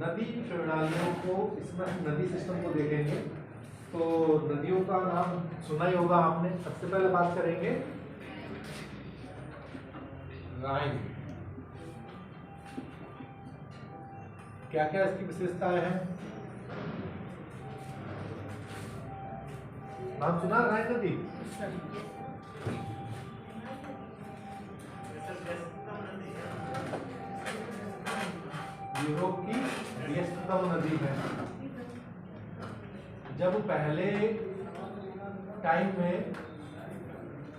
नदी प्रणालियों को, इसमें नदी सिस्टम को देखेंगे तो नदियों का नाम सुना ही होगा आपने। सबसे पहले बात करेंगे राइन। क्या क्या इसकी विशेषताएं हैं? नाम सुना राइन नदी? यूरोप की व्यस्ततम नदी है। जब पहले टाइम में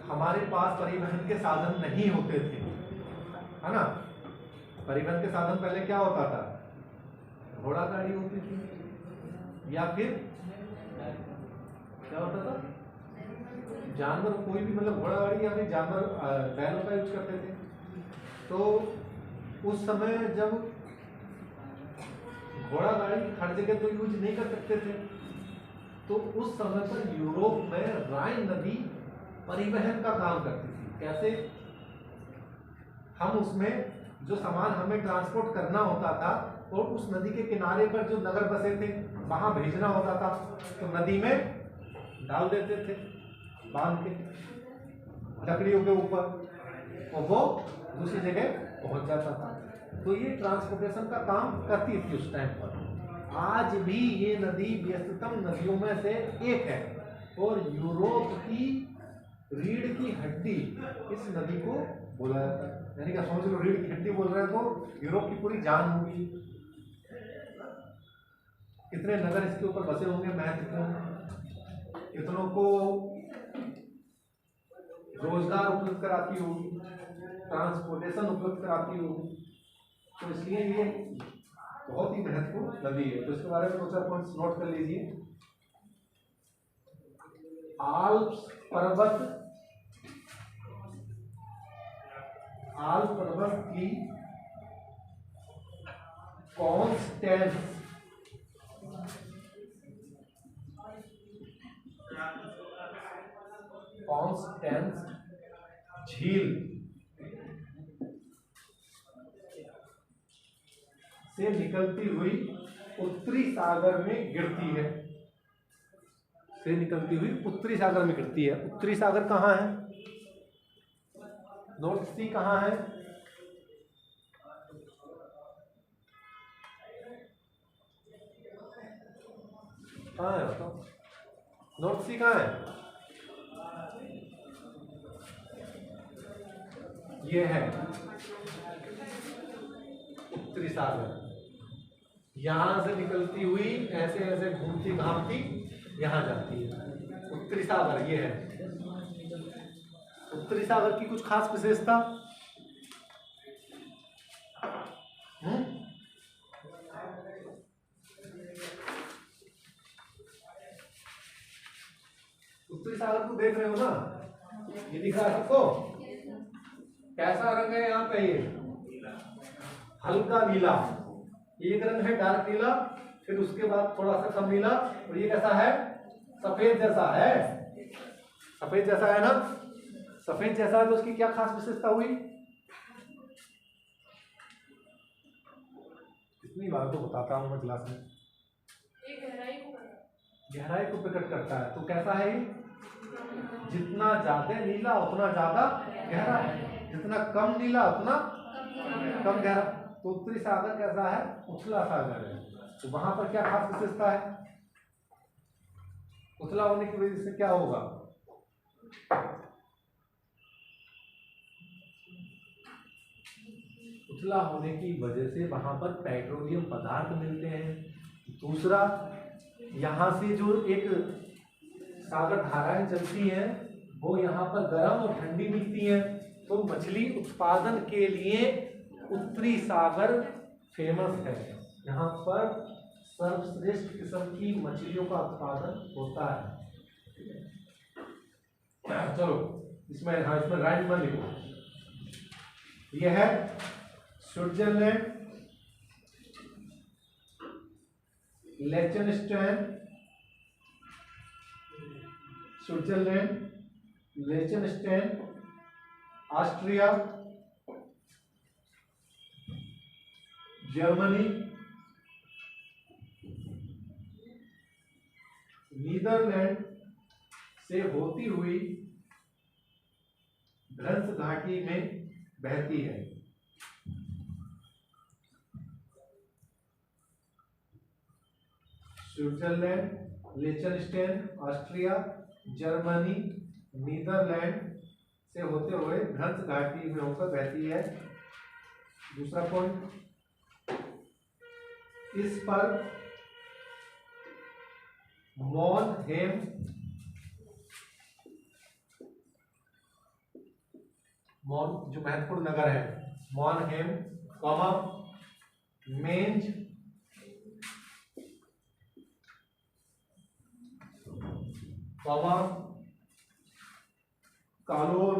हमारे पास परिवहन के साधन नहीं होते थे, है ना, परिवहन के साधन पहले क्या होता था? घोड़ा गाड़ी होती थी या फिर क्या होता था? जानवर, कोई भी, मतलब घोड़ा गाड़ी या फिर जानवर, बैलों का यूज करते थे। तो उस समय जब घोड़ा गाड़ी हर जगह तो यूज नहीं कर सकते थे, तो उस समय पर यूरोप में राइन नदी परिवहन का काम करती थी। कैसे? हम उसमें जो सामान हमें ट्रांसपोर्ट करना होता था और उस नदी के किनारे पर जो नगर बसे थे वहां भेजना होता था, तो नदी में डाल देते थे बांध के लकड़ियों के ऊपर, और वो दूसरी जगह पहुंच जाता था। तो ये ट्रांसपोर्टेशन का काम करती थी उस टाइम पर। आज भी ये नदी व्यस्ततम नदियों में से एक है और यूरोप की रीढ़ की हड्डी इस नदी को बोला जाता है। यानी कि समझ लो, रीढ़ की हड्डी बोल रहे हैं तो यूरोप की पूरी जान होगी। कितने नगर इसके ऊपर बसे होंगे महत्वपूर्ण, कितनों को रोजगार उपलब्ध कराती होगी, ट्रांसपोर्टेशन उपलब्ध कराती होगी। तो इसलिए ये बहुत ही महत्वपूर्ण नदी है। तो इसके बारे में 2-4 पॉइंट्स नोट कर लीजिए। आल्प्स पर्वत की कॉन्स्टेंस झील से निकलती हुई उत्तरी सागर में गिरती है। उत्तरी सागर में गिरती है। उत्तरी सागर कहाँ है? नॉर्थ सी कहाँ है? कहाँ है बताओ? नॉर्थ सी कहाँ है? ये है उत्तरी सागर। यहां से निकलती हुई ऐसे ऐसे घूमती घामती यहां जाती है। उत्तरी सागर ये है। उत्तरी सागर की कुछ खास विशेषता? उत्तरी सागर को देख रहे हो ना, ये दिख रहा है सबको? कैसा रंग है यहाँ पे? ये हल्का नीला, एक रंग है डार्क नीला, फिर उसके बाद थोड़ा सा कम नीला, और ये कैसा है? सफेद जैसा है। सफेद जैसा है ना? सफेद जैसा है तो उसकी क्या खास विशेषता हुई? इतनी बार तो बताता हूं मैं क्लास में। गहराई को प्रकट करता है। तो कैसा है ये? जितना ज्यादा नीला उतना ज्यादा गहरा, जितना कम नीला उतना कम गहरा। तो उत्तरी सागर कैसा है? उथला सागर है। तो वहां पर क्या खास विशेषता है? उथला होने की वजह से क्या होगा? उथला होने की वजह से वहां पर पेट्रोलियम पदार्थ मिलते हैं। दूसरा, यहाँ से जो एक सागर धाराएं चलती हैं वो यहाँ पर गर्म और ठंडी मिलती हैं। तो मछली उत्पादन के लिए उत्तरी सागर फेमस है। यहाँ पर सर्वश्रेष्ठ किस्म की मछलियों का उत्पादन होता है। चलो इसमें राइन में लिखो। यह है स्विट्जरलैंड, लिechtenstein, ऑस्ट्रिया, जर्मनी, नीदरलैंड से होती हुई भ्रंश घाटी में बहती है। स्विट्जरलैंड, लिechtenstein, ऑस्ट्रिया, जर्मनी, नीदरलैंड से होते हुए भ्रंश घाटी में होकर बहती है। दूसरा पॉइंट, इस पर मॉनहेम जो महत्वपूर्ण नगर है, मॉनहेम, मेंज, कालोन,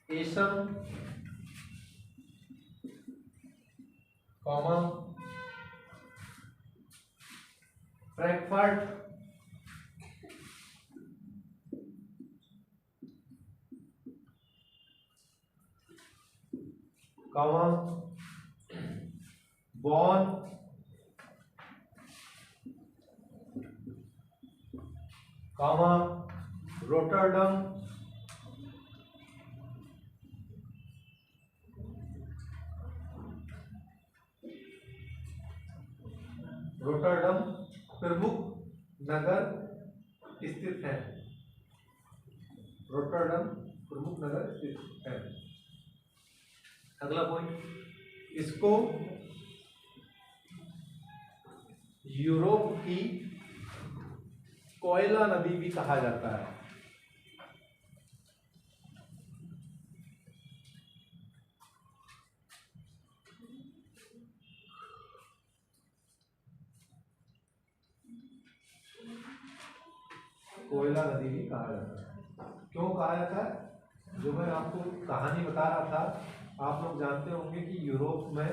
एशम, फ्रैंकफर्ट, बॉन, रोटरडम, प्रमुख नगर स्थित है। रोटरडम प्रमुख नगर स्थित है। अगला पॉइंट, इसको यूरोप की कोयला नदी भी कहा जाता है। कोयला नदी भी कहा जाता है। क्यों कहा जाता है? जो मैं आपको कहानी बता रहा था, आप लोग जानते होंगे कि यूरोप में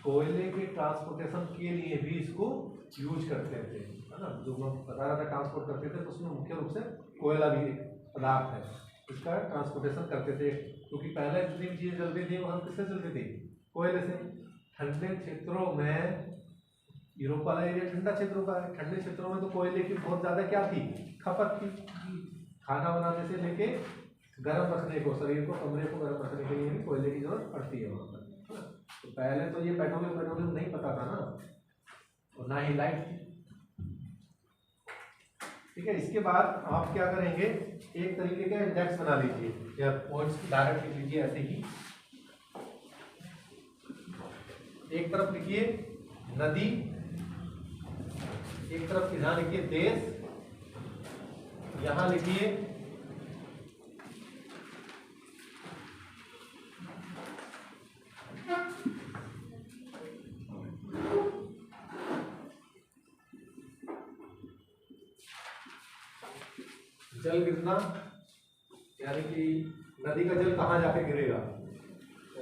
कोयले के ट्रांसपोर्टेशन के लिए भी इसको यूज करते थे, है ना। जो मैं बता रहा था ट्रांसपोर्ट करते थे, तो उसमें मुख्य रूप से कोयला भी एक पदार्थ है, इसका ट्रांसपोर्टेशन करते थे। क्योंकि पहले जितनी चीजें चलती थी वो हम किससे चलती थी? कोयले से। ठंडे क्षेत्रों में, यूरोप वाला एरिया ठंडा क्षेत्रों का है, ठंडे क्षेत्रों में तो कोयले की बहुत ज्यादा क्या थी? खपत थी। खाना बनाने से लेके गर्म रखने को, शरीर को, कमरे को गर्म रखने के लिए भी कोयले की जरूरत पड़ती है वहां पर। तो पहले तो ये पेट्रोलियम नहीं पता था ना, और ना ही लाइट थी। ठीक है, इसके बाद आप क्या करेंगे, एक तरीके का इंडेक्स बना लीजिए या पॉइंट्स डायरेक्ट लिख लीजिए ऐसे ही। एक तरफ लिखिए नदी, एक तरफ यहां लिखिए देश, यहां लिखिए जल गिरना, यानी कि नदी का जल कहां जाके गिरेगा,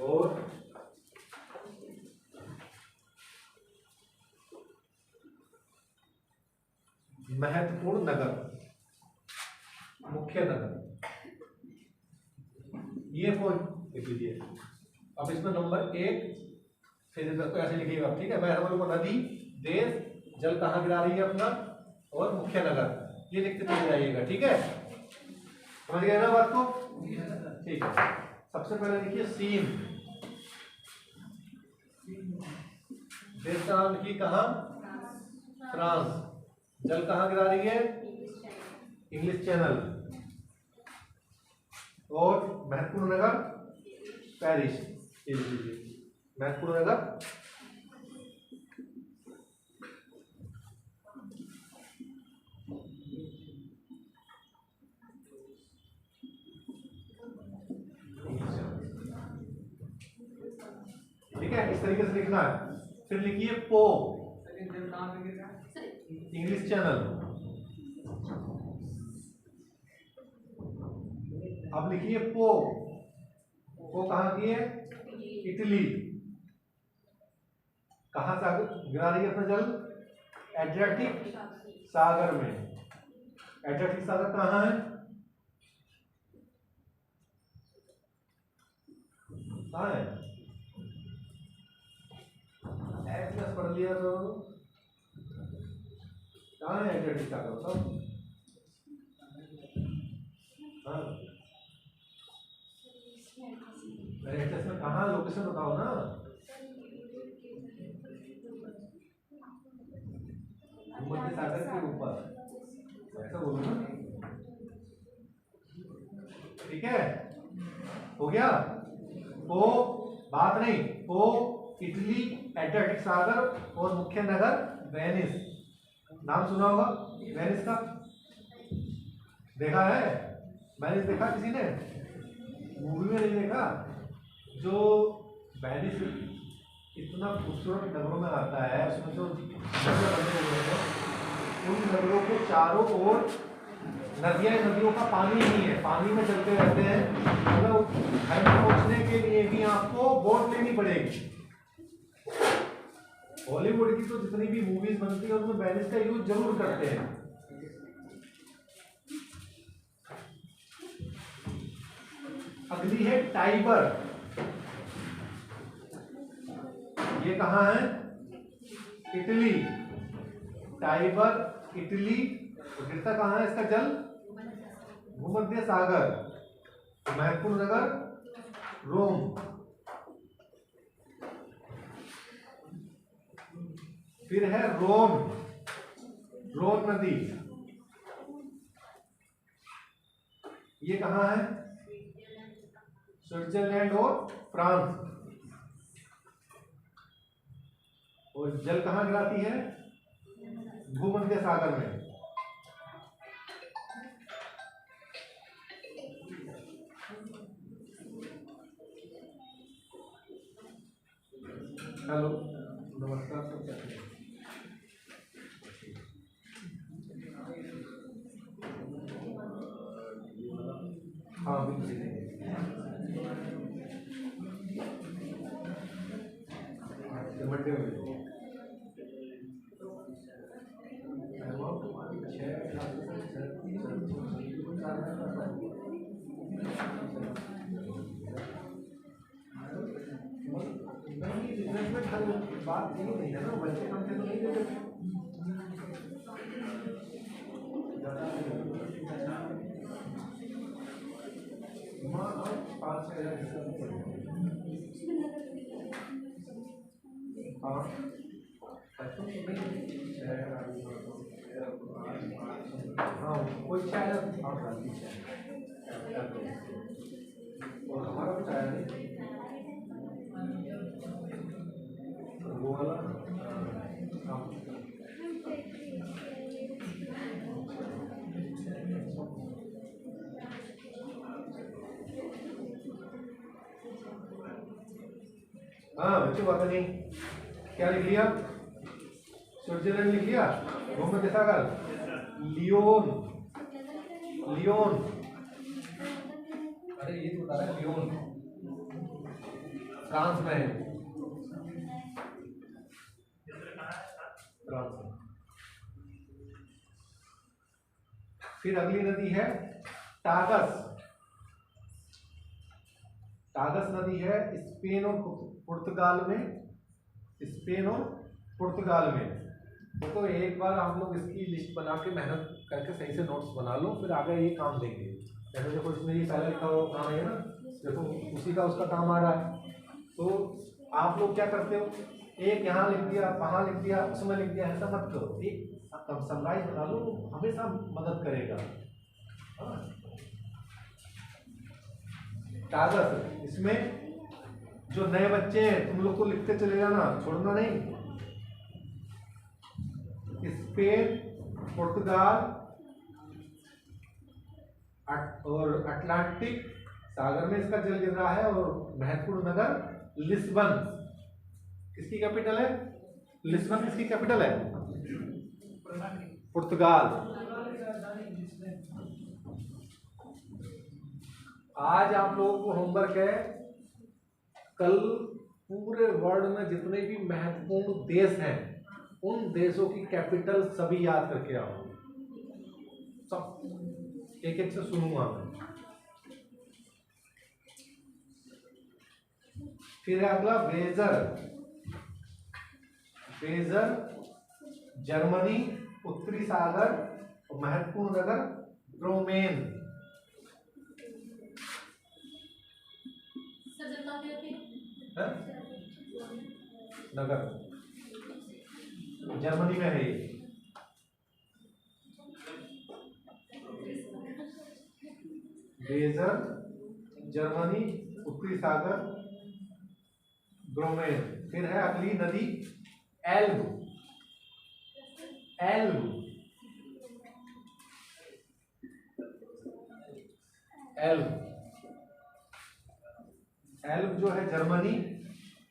और महत्वपूर्ण नगर, मुख्य नगर, ये पॉइंट लिख लीजिए। अब इसमें नंबर 1 फिर इधर को ऐसे लिखिएगा। ठीक है, मैं को नदी, देश, जल कहाँ गिरा रही है अपना, और मुख्य नगर, ये लिखते चले जाइएगा। ठीक है, समझ गए ना बात को? ठीक है, सबसे पहले लिखिए सीन, देश का नाम लिखिए कहाँ? फ्रांस। जल कहाँ गिरा रही है? English channel. और महत्वपूर्ण नगर पेरिस, ये लिख लीजिए महत्वपूर्ण नगर। ठीक है, इस तरीके से लिखना है। फिर लिखिए पो, इंग्लिश चैनल। अब लिखिए पो, पो कहाँ की है? इटली। कहां से गिरा रही है अपना जल? एड्रियाटिक सागर में। एड्रियाटिक सागर कहाँ है? कहाँ है? एटलस पढ़ लिया तो कहाँ है एटलस का मतलब? हाँ एटलस में कहाँ लोकेशन बताओ ना। भूमध्य सागर के ऊपर ऐसा बोलो ना। ठीक है हो गया। ओ बात नहीं ओ इटली एड्रियाटिक सागर और मुख्य नगर वेनिस। नाम सुना होगा वेनिस का, देखा है? वेनिस देखा किसी ने? मूवी में नहीं देखा? जो वेनिस इतना खूबसूरत नगरों में आता है, उसमें जो नगर बने हुए हैं उन नगरों के चारों ओर नदियों का पानी ही है, पानी में चलते रहते हैं। मतलब घर में पहुंचने के लिए भी आपको बोट लेनी पड़ेगी। हॉलीवुड की तो जितनी भी मूवीज बनती है उसमें वेनिस का यूज जरूर करते हैं। अगली है टाइबर। ये कहाँ है? इटली। Tiber Italy. गिरता कहाँ है इसका जल? भूमध्य सागर। महत्वपूर्ण नगर रोम। फिर है रोन, रोन नदी। ये कहाँ है? स्विट्जरलैंड और फ्रांस। और जल कहाँ गिराती है? भूमध्य सागर में। हेलो नमस्कार सब कैसे हैं? हाँ बिल्कुल मंडे में बात यही नहीं है ना, बच्चे कम से तो नहीं देते। हाँ कोई चाय और हमारा भी चाय नहीं वो वाला। हाँ बच्चों बात नहीं, क्या लिख लिया? स्विट्जरलैंड लिख लिया। भूमध्य सागर लियोन, लियोन। अरे ये तो बता रहा है लियोन फ्रांस में है। फ्रांस में। फिर अगली नदी है टागस। टागस नदी है स्पेन और पुर्तगाल में। स्पेन और पुर्तगाल में। तो एक बार आप लोग इसकी लिस्ट बना के मेहनत करके सही से नोट्स बना लो, फिर आगे ये काम देंगे। जैसे देखो इसमें ये पहले लिखा हुआ काम है ना, देखो उसी का उसका काम आ रहा है। तो आप लोग क्या करते हो, एक यहाँ लिख दिया, वहाँ लिख दिया, उसमें लिख दिया, ऐसा मत करो। एक समराइज बना लो, हमेशा मदद करेगा। कागज इसमें जो नए बच्चे हैं तुम लोग को लिखते चले जाना, छोड़ना नहीं। स्पेन, पुर्तगाल और अटलांटिक सागर में इसका जल गिर रहा है। और महत्वपूर्ण नगर लिस्बन। किसकी कैपिटल है? लिस्बन किसकी कैपिटल है? पुर्तगाल। आज आप लोगों को होमवर्क है, कल पूरे वर्ल्ड में जितने भी महत्वपूर्ण देश हैं उन देशों की कैपिटल सभी याद करके आओ। सब एक एक से सुनूंगा मैं। फिर है अगला वेजर, वेजर जर्मनी, उत्तरी सागर, महत्वपूर्ण नगर ब्रोमेन। नगर जर्मनी में है ये। वेजर जर्मनी, उत्तरी सागर, ब्रोमेन। फिर है अगली नदी एल्ब, एल्ब, एल्ब, एल्ब जो है जर्मनी,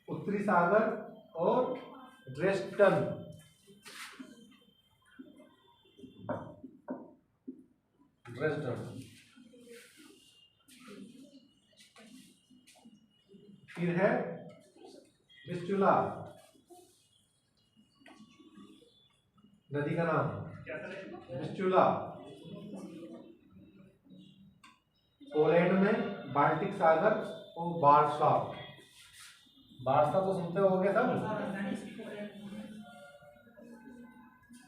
उत्तरी सागर और ड्रेस्टन। ड्रेस्टन। फिर है विस्चुला, नदी का नाम विस्चुला, पोलैंड में, बाल्टिक सागर और वार्सा। वार्सा तो सुनते होंगे सब।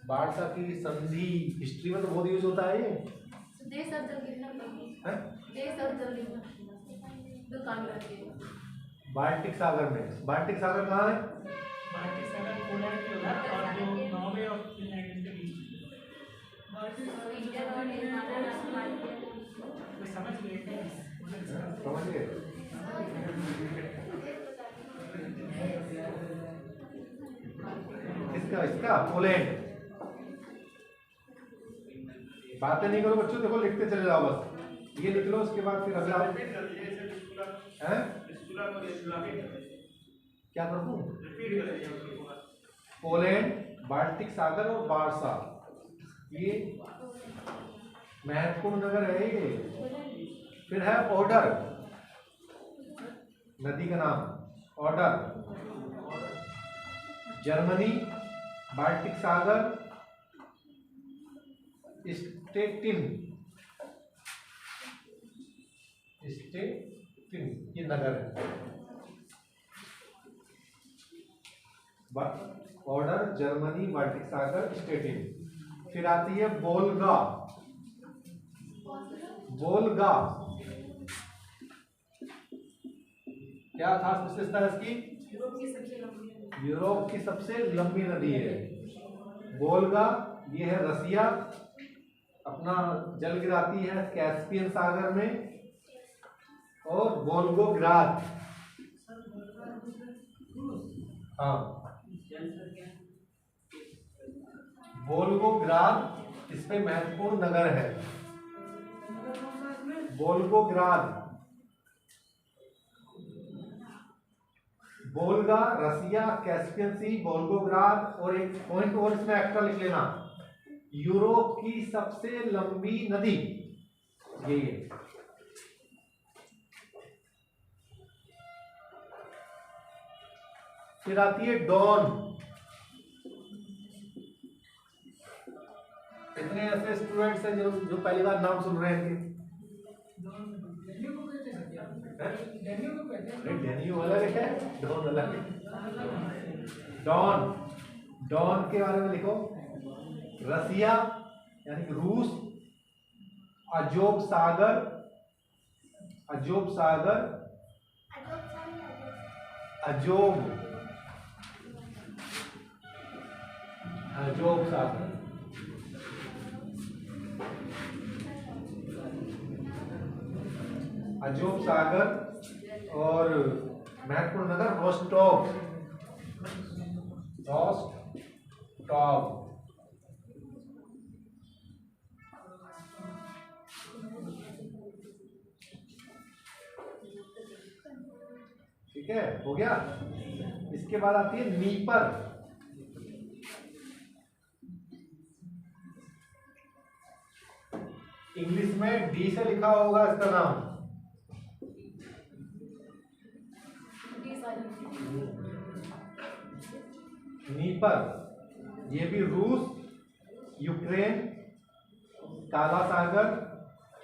वार्सा की संधि हिस्ट्री में तो बहुत यूज होता है ये। देश और जल लिखना, देश और जल लिखना दो काम करते हैं। बाल्टिक सागर में, बाल्टिक सागर कहाँ है? बाल्टिक सागर पोलैंड के उधर और जो नॉर्वे और फिनलैंड के बीच। समझ गए? समझ गए? इसका पोलैंड। बातें नहीं करो बच्चों, देखो लिखते चले जाओ बस। ये लिख लो, उसके बाद फिर अगला है क्या करूँ? पोलैंड, बाल्टिक सागर और वार्सा, ये महत्वपूर्ण नगर है ये। फिर है ओडर, नदी का नाम ओडर, जर्मनी, बाल्टिक सागर, स्टेटिन, स्टेटिन ये नगर है। ऑर्डर जर्मनी, बाल्टिक सागर, स्टेटिन। फिर आती है वोल्गा, वोल्गा क्या खास विशेषता है इसकी? यूरोप की सबसे लंबी नदी है वोल्गा। ये है रसिया, अपना जल गिराती है कैस्पियन सागर में। और वोल्गोग्राद, हाँ वोल्गोग्राद इस पे महत्वपूर्ण नगर है। वोल्गोग्राद, वोल्गा, रसिया, कैस्पियन सी, वोल्गोग्राद। और एक पॉइंट और इसमें एक्स्ट्रा लिख लेना, यूरोप की सबसे लंबी नदी यही है। फिर आती है डॉन। कितने ऐसे स्टूडेंट्स हैं जो पहली बार नाम सुन रहे हैं इनके? डेन्यू अलग है, डॉन अलग है। डॉन, डॉन के बारे में लिखो, रसिया यानी कि रूस, अजोब सागर, अजोब सागर, अजोब, अजोब सागर, अजोब सागर। और महत्वपूर्ण नगर रोस्टोव, रोस्टोव। ठीक है, हो गया। इसके बाद आती है नीपर, इंग्लिश में डी से लिखा होगा इसका नाम। नीपर, ये भी रूस, यूक्रेन, काला सागर,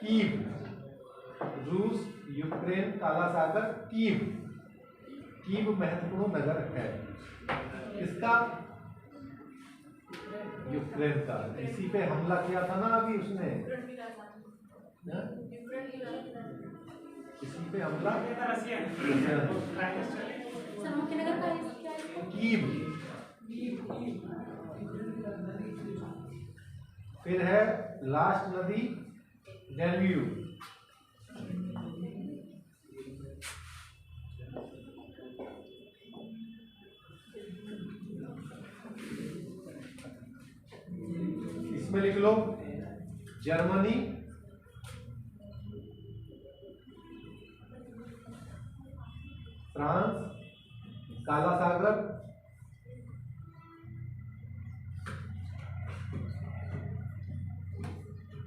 कीव, रूस, यूक्रेन, काला सागर, कीव। कीव महत्वपूर्ण नगर है। इसका यूक्रेन का, इसी पे हमला किया था ना अभी उसने, इसी पे हमला रसिया सर मुख्य नगर का क्या है? कीव। फिर है लास्ट नदी डैन्यूब। इसमें लिख लो जर्मनी, फ्रांस, काला सागर,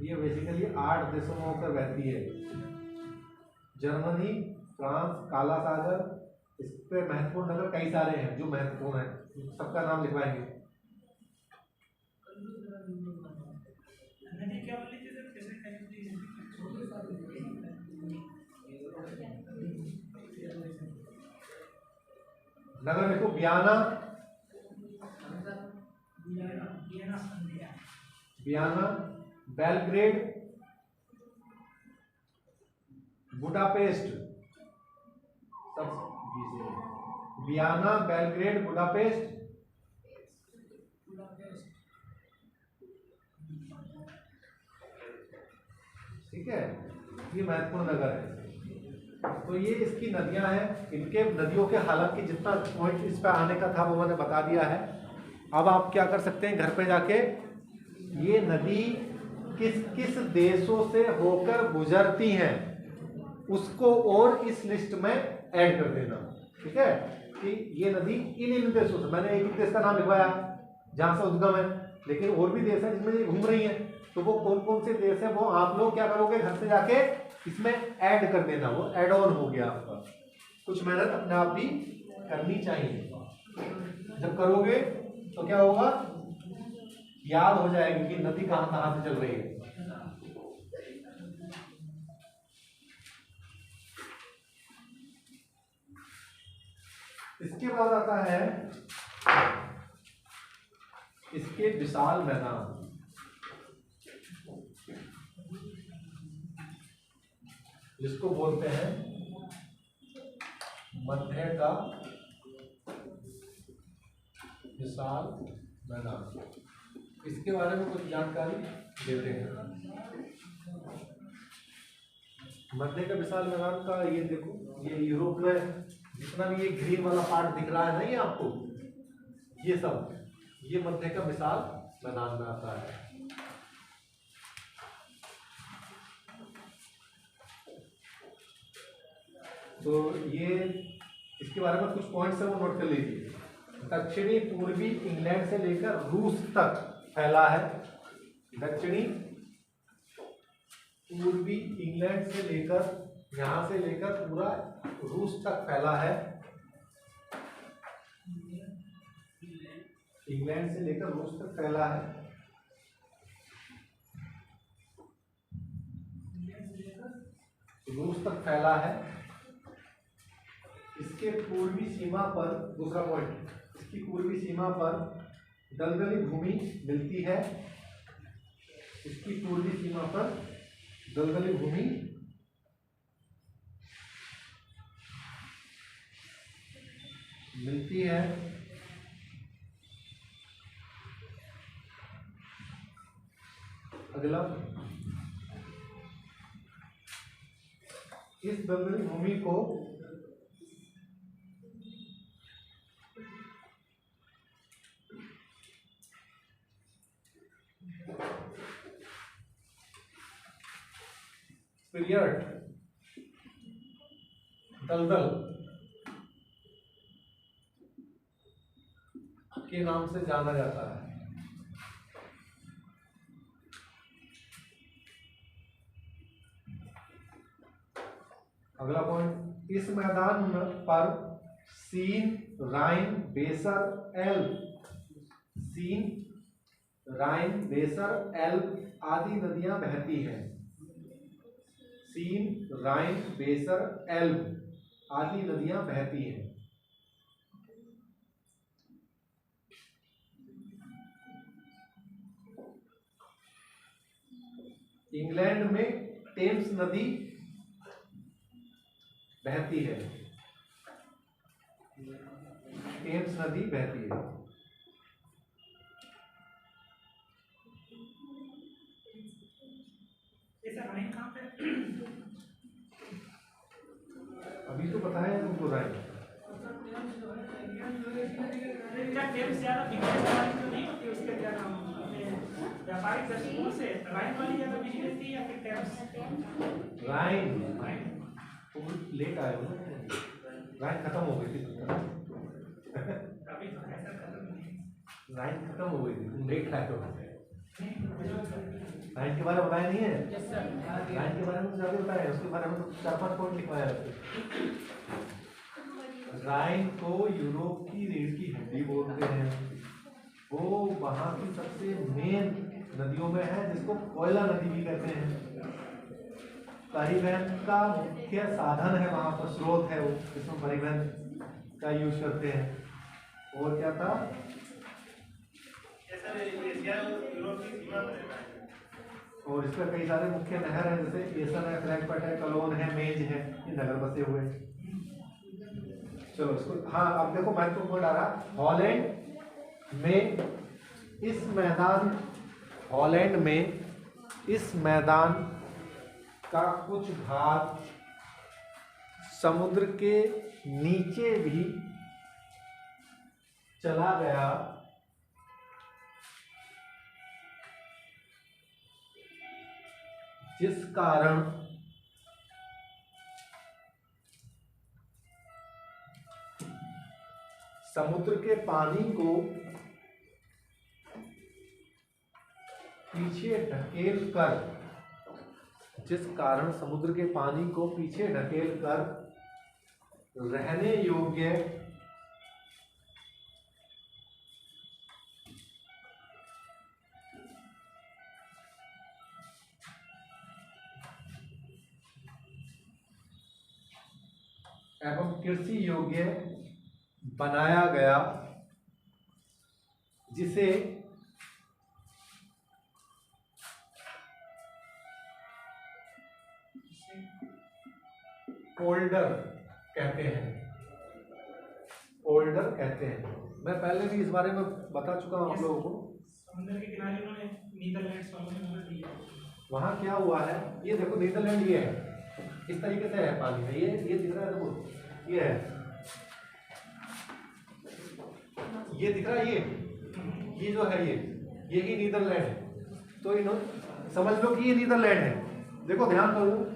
ये बेसिकली 8 देशों में होकर बहती है। जर्मनी, फ्रांस, काला सागर, इस पे महत्वपूर्ण नगर कई सारे हैं जो महत्वपूर्ण है, सबका नाम लिखवाएंगे। नदी क्या बोली थी सर, कैसे नगर लिखो वियना, वियना, बेलग्रेड, बुडापेस्ट, सब वियना, बेलग्रेड, बुडापेस्ट, ठीक है, ये महत्वपूर्ण नगर है। तो ये इसकी नदियां हैं, इनके नदियों के हालांकि जितना पॉइंट इस पे आने का था वो मैंने बता दिया है। अब आप क्या कर सकते हैं, घर पे जाके ये नदी किस किस देशों से होकर गुजरती हैं उसको और इस लिस्ट में ऐड कर देना, ठीक है, कि ये नदी इन देशों से, मैंने एक देश का नाम लिखवाया जहां से उद्गम है, लेकिन और भी देश है जिसमें ये घूम रही है, तो वो कौन कौन से देश है वो आप लोग क्या करोगे, घर से जाके इसमें ऐड कर देना, वो ऐड ऑन हो गया आपका। कुछ मेहनत अपने आप भी करनी चाहिए, जब करोगे तो क्या होगा, याद हो जाएगी कि नदी कहां कहां से चल रही है। इसके बाद आता है इसके विशाल मैदान, जिसको बोलते हैं मध्य का विशाल मैदान। इसके बारे में कुछ जानकारी देते हैं। मध्य का विशाल मैदान का ये देखो, ये यूरोप में जितना भी ये ग्रीन वाला पार्ट दिख रहा है ना, ये आपको, ये सब ये मध्य का विशाल मैदान में आता है। तो ये इसके बारे में कुछ पॉइंट्स है वो नोट कर लीजिए। दक्षिणी पूर्वी इंग्लैंड से लेकर रूस तक फैला है, दक्षिणी पूर्वी इंग्लैंड से लेकर यहां से लेकर पूरा रूस तक फैला है, इंग्लैंड से लेकर रूस तक फैला है। रूस तक फैला है। इसके पूर्वी सीमा पर, दूसरा पॉइंट, इसकी पूर्वी सीमा पर दलदली भूमि मिलती है, इसकी पूर्वी सीमा पर दलदली भूमि मिलती है। अगला, इस दलदली भूमि को पीरियड दलदल के नाम से जाना जाता है। अगला पॉइंट, इस मैदान पर सीन, राइन, बेसर, एल्ब, सीन, राइन, बेसर, एल्ब आदि नदियां बहती हैं। सीन, राइन, बेसर, एल्ब आदि नदियां बहती हैं। इंग्लैंड में टेम्स नदी बहती है, टेम्स नदी बहती है। राइन कहाँ पे? अभी तो बताया तुमको राइन। क्या टेम्स ज्यादा बिजनेस वाली तो नहीं होती, उसके क्या नाम व्यापारिक दृष्टिकोण से राइन वाली ज्यादा बिजी रहती है या फिर टेम्स? राइन तुम लेट आए हो ना, राइन खत्म हो गई थी। अभी तो ऐसा खत्म नहीं। राइन खत्म हो गई थी, तुम लेट आए हो। राइन के बारे में बताया नहीं है? राइन के बारे में ज्यादा बताया है, उसके बारे में तो 4-5 पॉइंट लिखवाया है। राइन को यूरोप की रीढ़ की हड्डी बोलते हैं। वो वहाँ की सबसे मेन नदियों में है, जिसको कोयला नदी भी कहते हैं। परिवहन का मुख्य साधन है, वहाँ पर स्रोत है वो, जिसमें परिवहन का यूज करते हैं। और क्या था? और इसका कई सारे मुख्य नहर हैं, जैसे एसन है, फ्रैंकफर्ट है, कलोन है, मेज है, ये नगर बसे हुए। चलो इसको, हाँ अब देखो महत्वपूर्ण आ रहा, हॉलैंड में इस मैदान का कुछ भाग समुद्र के नीचे भी चला गया, जिस कारण समुद्र के पानी को पीछे ढकेल कर रहने योग्य एवं कृषि योग्य बनाया गया, जिसे पोल्डर कहते हैं। मैं पहले भी इस बारे में बता चुका हूं आप लोगों को। समुद्र के किनारे उन्होंने नीदरलैंड्स वालों ने बना दिया। वहां क्या हुआ है, ये देखो नीदरलैंड ये है, इस तरीके से है पानी में, ये दिख रहा है, देखो ये है, ये दिख रहा है, ये जो है ये ही नीदरलैंड है। तो इन्होंने समझ लो कि ये नीदरलैंड है। देखो ध्यान करो,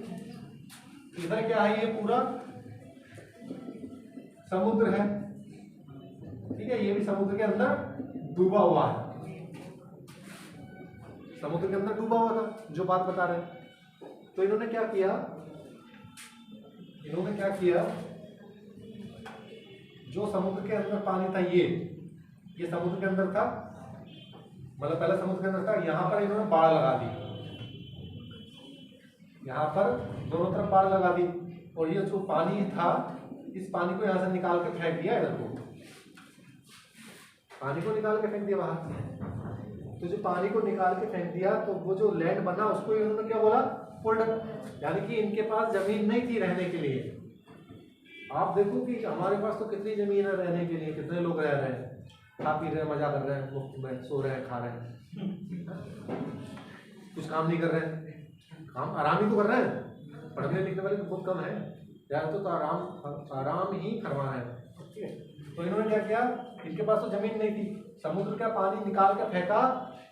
इधर क्या है, ये पूरा समुद्र है, ठीक है, ये भी समुद्र के अंदर डूबा हुआ है, समुद्र के अंदर डूबा हुआ था, जो बात बता रहे हैं। तो इन्होंने क्या किया, जो समुद्र के अंदर पानी था, ये समुद्र के अंदर था, मतलब पहले समुद्र के अंदर था, यहां पर इन्होंने बाड़ लगा दी, यहाँ पर दोनों तरफ बाड़ लगा दी, और ये जो पानी था, इस पानी को यहाँ से निकाल के फेंक दिया, इधर को पानी को निकाल के फेंक दिया बाहर। तो जो पानी को निकाल के फेंक दिया, तो वो जो लैंड बना, उसको इन्होंने क्या बोला, पोल्डर। यानी कि इनके पास जमीन नहीं थी रहने के लिए। आप देखो कि हमारे पास तो कितनी जमीन है रहने के लिए, कितने लोग रह रहे हैं, खा पी रहे हैं, मजा कर रहे हैं, मुफ्त में सो रहे हैं, खा रहे हैं, कुछ काम नहीं कर रहे हैं, काम आराम ही तो कर रहे हैं। पढ़ने लिखने वाले तो बहुत कम है, यार तो आराम ही करवा रहे हैं, ठीक है। तो इन्होंने क्या किया, इनके पास तो जमीन नहीं थी, समुद्र का पानी निकाल कर फेंका,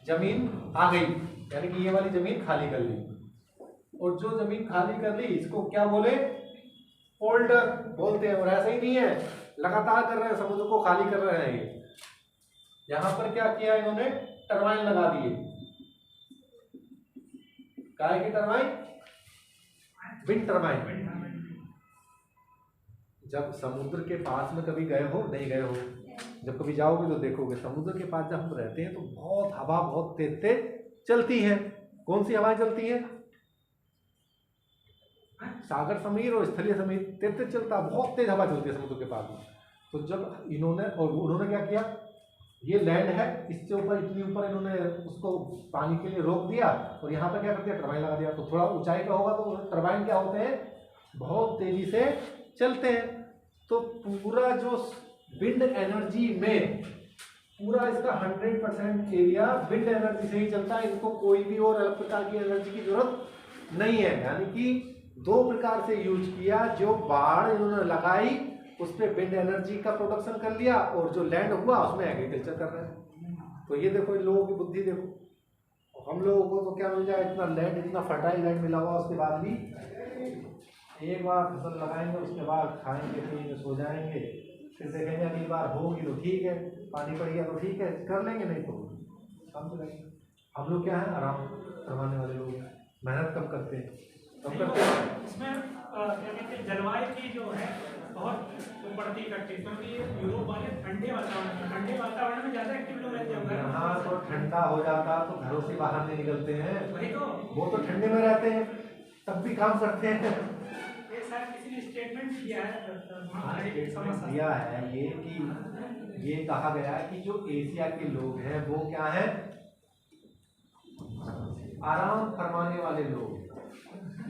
जमीन आ गई, यानी कि ये वाली जमीन खाली कर ली। और जो जमीन खाली कर ली, इसको क्या बोले, पोल्डर बोलते हैं। और ऐसा ही नहीं है, लगातार कर रहे हैं, समुद्र को खाली कर रहे हैं। ये यहां पर क्या किया इन्होंने, टरबाइन लगा दिए। काय की टरबाइन, विंड टरबाइन। जब समुद्र के पास में कभी गए हो, नहीं गए हो, जब कभी जाओगे तो देखोगे, समुद्र के पास जब हम रहते हैं तो बहुत हवा बहुत तेज तेज चलती है। कौन सी हवाएं चलती हैं, सागर समीर और स्थलीय समीर, तेज तेज चलता, बहुत तेज हवा चलती है समुद्र के पास में। तो जब उन्होंने क्या किया, ये लैंड है, इससे ऊपर इतनी ऊपर इन्होंने उसको पानी के लिए रोक दिया और यहाँ पर क्या करते हैं, टरबाइन लगा दिया। तो थोड़ा ऊंचाई का होगा तो टरबाइन क्या होते हैं, बहुत तेजी से चलते हैं। तो पूरा जो विंड एनर्जी में पूरा इसका 100% एरिया विंड एनर्जी से ही चलता है। इनको कोई भी और अलग प्रकार की एनर्जी की जरूरत नहीं है। यानी कि दो प्रकार से यूज किया, जो बाढ़ इन्होंने लगाई उस पर विंड एनर्जी का प्रोडक्शन कर लिया और जो लैंड हुआ उसमें एग्रीकल्चर कर रहे हैं। तो ये देखो इन लोगों की बुद्धि देखो। हम लोगों को तो क्या मिल जाए, इतना लैंड, इतना फर्टाइल लैंड मिला हुआ, उसके बाद भी एक बार फसल लगाएंगे, उसके बाद खाएंगे पिएंगे सो जाएंगे, फिर देखेंगे अगली बार होगी तो ठीक है, पानी पड़ गया तो ठीक है कर लेंगे, नहीं तो काम चलाएंगे। हम लोग क्या है, आराम करवाने वाले लोग, मेहनत कम करते हैं, कम करते हैं। इसमें क्या कहते हैं, जलवायु की जो है बहुत बढ़ती करती है, क्योंकि यूरोप वाले ठंडे वातावरण में ज़्यादा एक्टिव लोग रहते हैं। यहाँ तो ठंडा हो जाता तो घरों से बाहर नहीं निकलते हैं, वही तो, वो तो ठंडे में रहते हैं तब भी काम करते हैं। ये शायद किसी ने स्टेटमेंट दिया है, दिया है ये कि ये कहा गया है कि जो एशिया के लोग हैं वो क्या है, आराम फरमाने वाले लोग,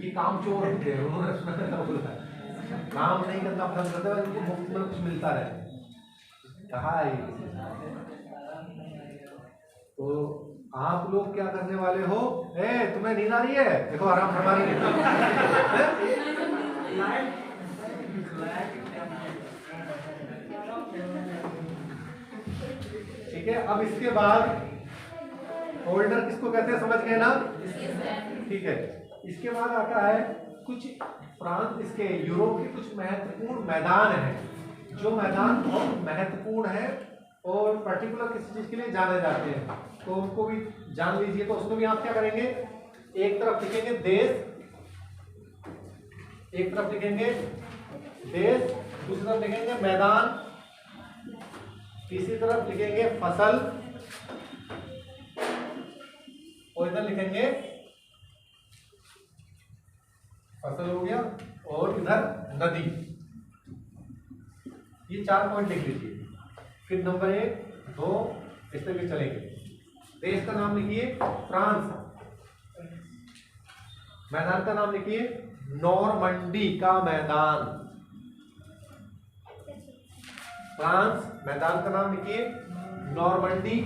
ये काम चोर होते हैं। उन्होंने बोला काम नहीं करना पसंद करते, इनको मुफ्त में कुछ मिलता रहे, कहा है। तो आप लोग क्या करने वाले हो, तुम्हें नींद आ रही है, देखो आराम फरमा रही है। ठीक है, अब इसके बाद होल्डर किसको कहते हैं समझ गए ना, ठीक है। इसके बाद आता है कुछ फ्रांस, इसके यूरोप के कुछ महत्वपूर्ण मैदान हैं, जो मैदान बहुत महत्वपूर्ण है और पर्टिकुलर किसी चीज के लिए जाने जाते हैं, तो उनको भी जान लीजिए। तो उसको भी आप क्या करेंगे, एक तरफ लिखेंगे देश, एक तरफ लिखेंगे देश, दूसरी तरफ लिखेंगे मैदान, तीसरी तरफ लिखेंगे फसल और इधर लिखेंगे फसल हो गया, और इधर नदी। ये 4 पॉइंट लिख लीजिए। फिर नंबर 1, 2 इस तरीके चलेंगे। देश का नाम लिखिए फ्रांस, मैदान का नाम लिखिए नॉर्मंडी का मैदान, फ्रांस, मैदान का नाम लिखिए नॉर्मंडी,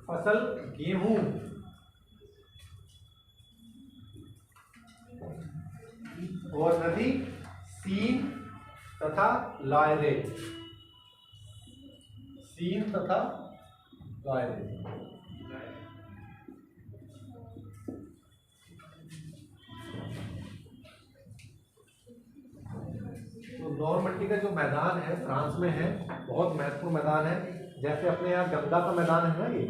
फसल गेहूं, और नदी सीन तथा लायरे, सीन तथा लायरे। तो नॉर्मंडी का जो मैदान है फ्रांस में है, बहुत महत्वपूर्ण मैदान है। जैसे अपने यहाँ गंगा का मैदान है ना, ये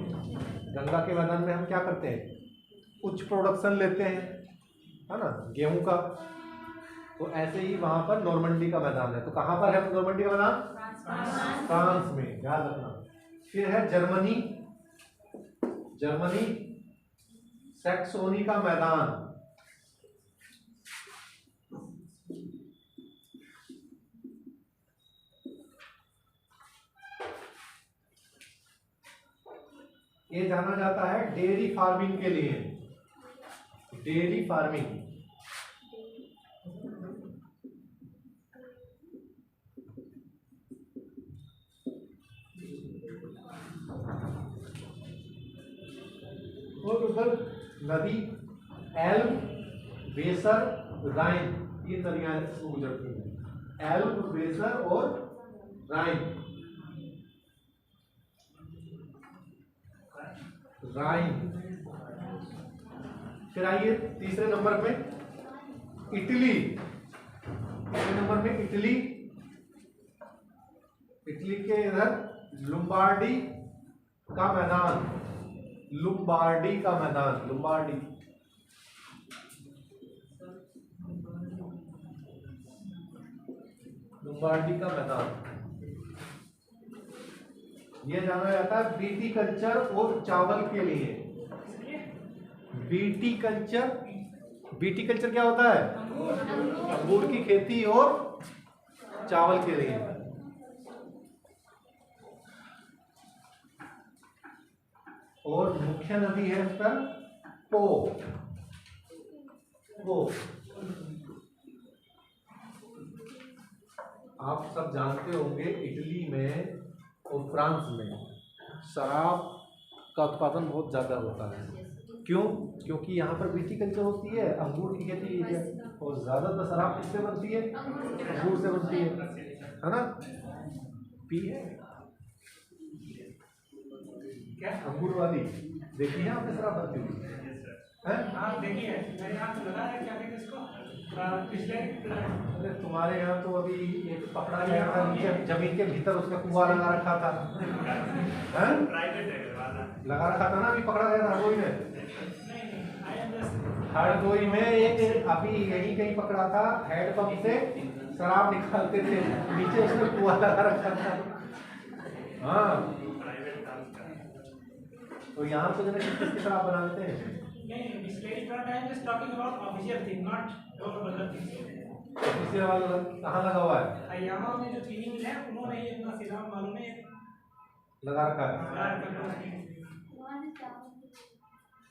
गंगा के मैदान में हम क्या करते हैं, उच्च प्रोडक्शन लेते हैं, है ना, गेहूं का। तो ऐसे ही वहां पर नॉर्मंडी का मैदान है। तो कहाँ पर है नॉर्मंडी का मैदान, फ्रांस में, याद रखना। फिर है जर्मनी, जर्मनी सैक्सोनी का मैदान, ये जाना जाता है डेयरी फार्मिंग के लिए, डेयरी फार्मिंग। और उधर नदी एल्ब, वेसर, राइन, ये नदियां गुजरती हैं, एल्ब, वेसर और राइन, राइन। फिर आइए तीसरे नंबर पे इटली, तीसरे नंबर पे इटली, इटली के इधर लुम्बार्डी का मैदान, लुम्बार्डी का मैदान, लुम्बार्डी। लुम्बार्डी का मैदान, यह जाना जाता है बीटी कल्चर और चावल के लिए। बीटी कल्चर, बीटी कल्चर क्या होता है, अंगूर की खेती और चावल के लिए। और मुख्य नदी है इसका पो। आप सब जानते होंगे इटली में और फ्रांस में शराब का उत्पादन बहुत ज़्यादा होता है। क्यों? क्योंकि यहाँ पर विटीकल्चर होती है, अंगूर की खेती है, और ज़्यादातर शराब किससे बनती है? अंगूर से बनती है ना? पी है क्या अंगूर वाली? देखी है आपने शराब बनती हुई? हाँ देखिए, मेरे यहाँ तो लगा है, क्या कहते हैं इसको, पिछले अरे तुम्हारे यहाँ तो अभी एक पकड़ा गया था नीचे जमीन के भीतर, उसका कुआं लगा रखा था। लगा रखा था ना, अभी पकड़ा गया था हरदोई में। हरदोई में एक अभी यही कहीं पकड़ा था, हैंडपंप से शराब निकालते थे, नीचे उसने कुआं लगा रखा था। हाँ, तो यहाँ तो जरा किसकी शराब बना लेते हैं? कहाँ लगा हुआ है? यहाँ में जो चीनी मिल है, उन्होंने ये इतना सीधा मालूम है लगा रखा है।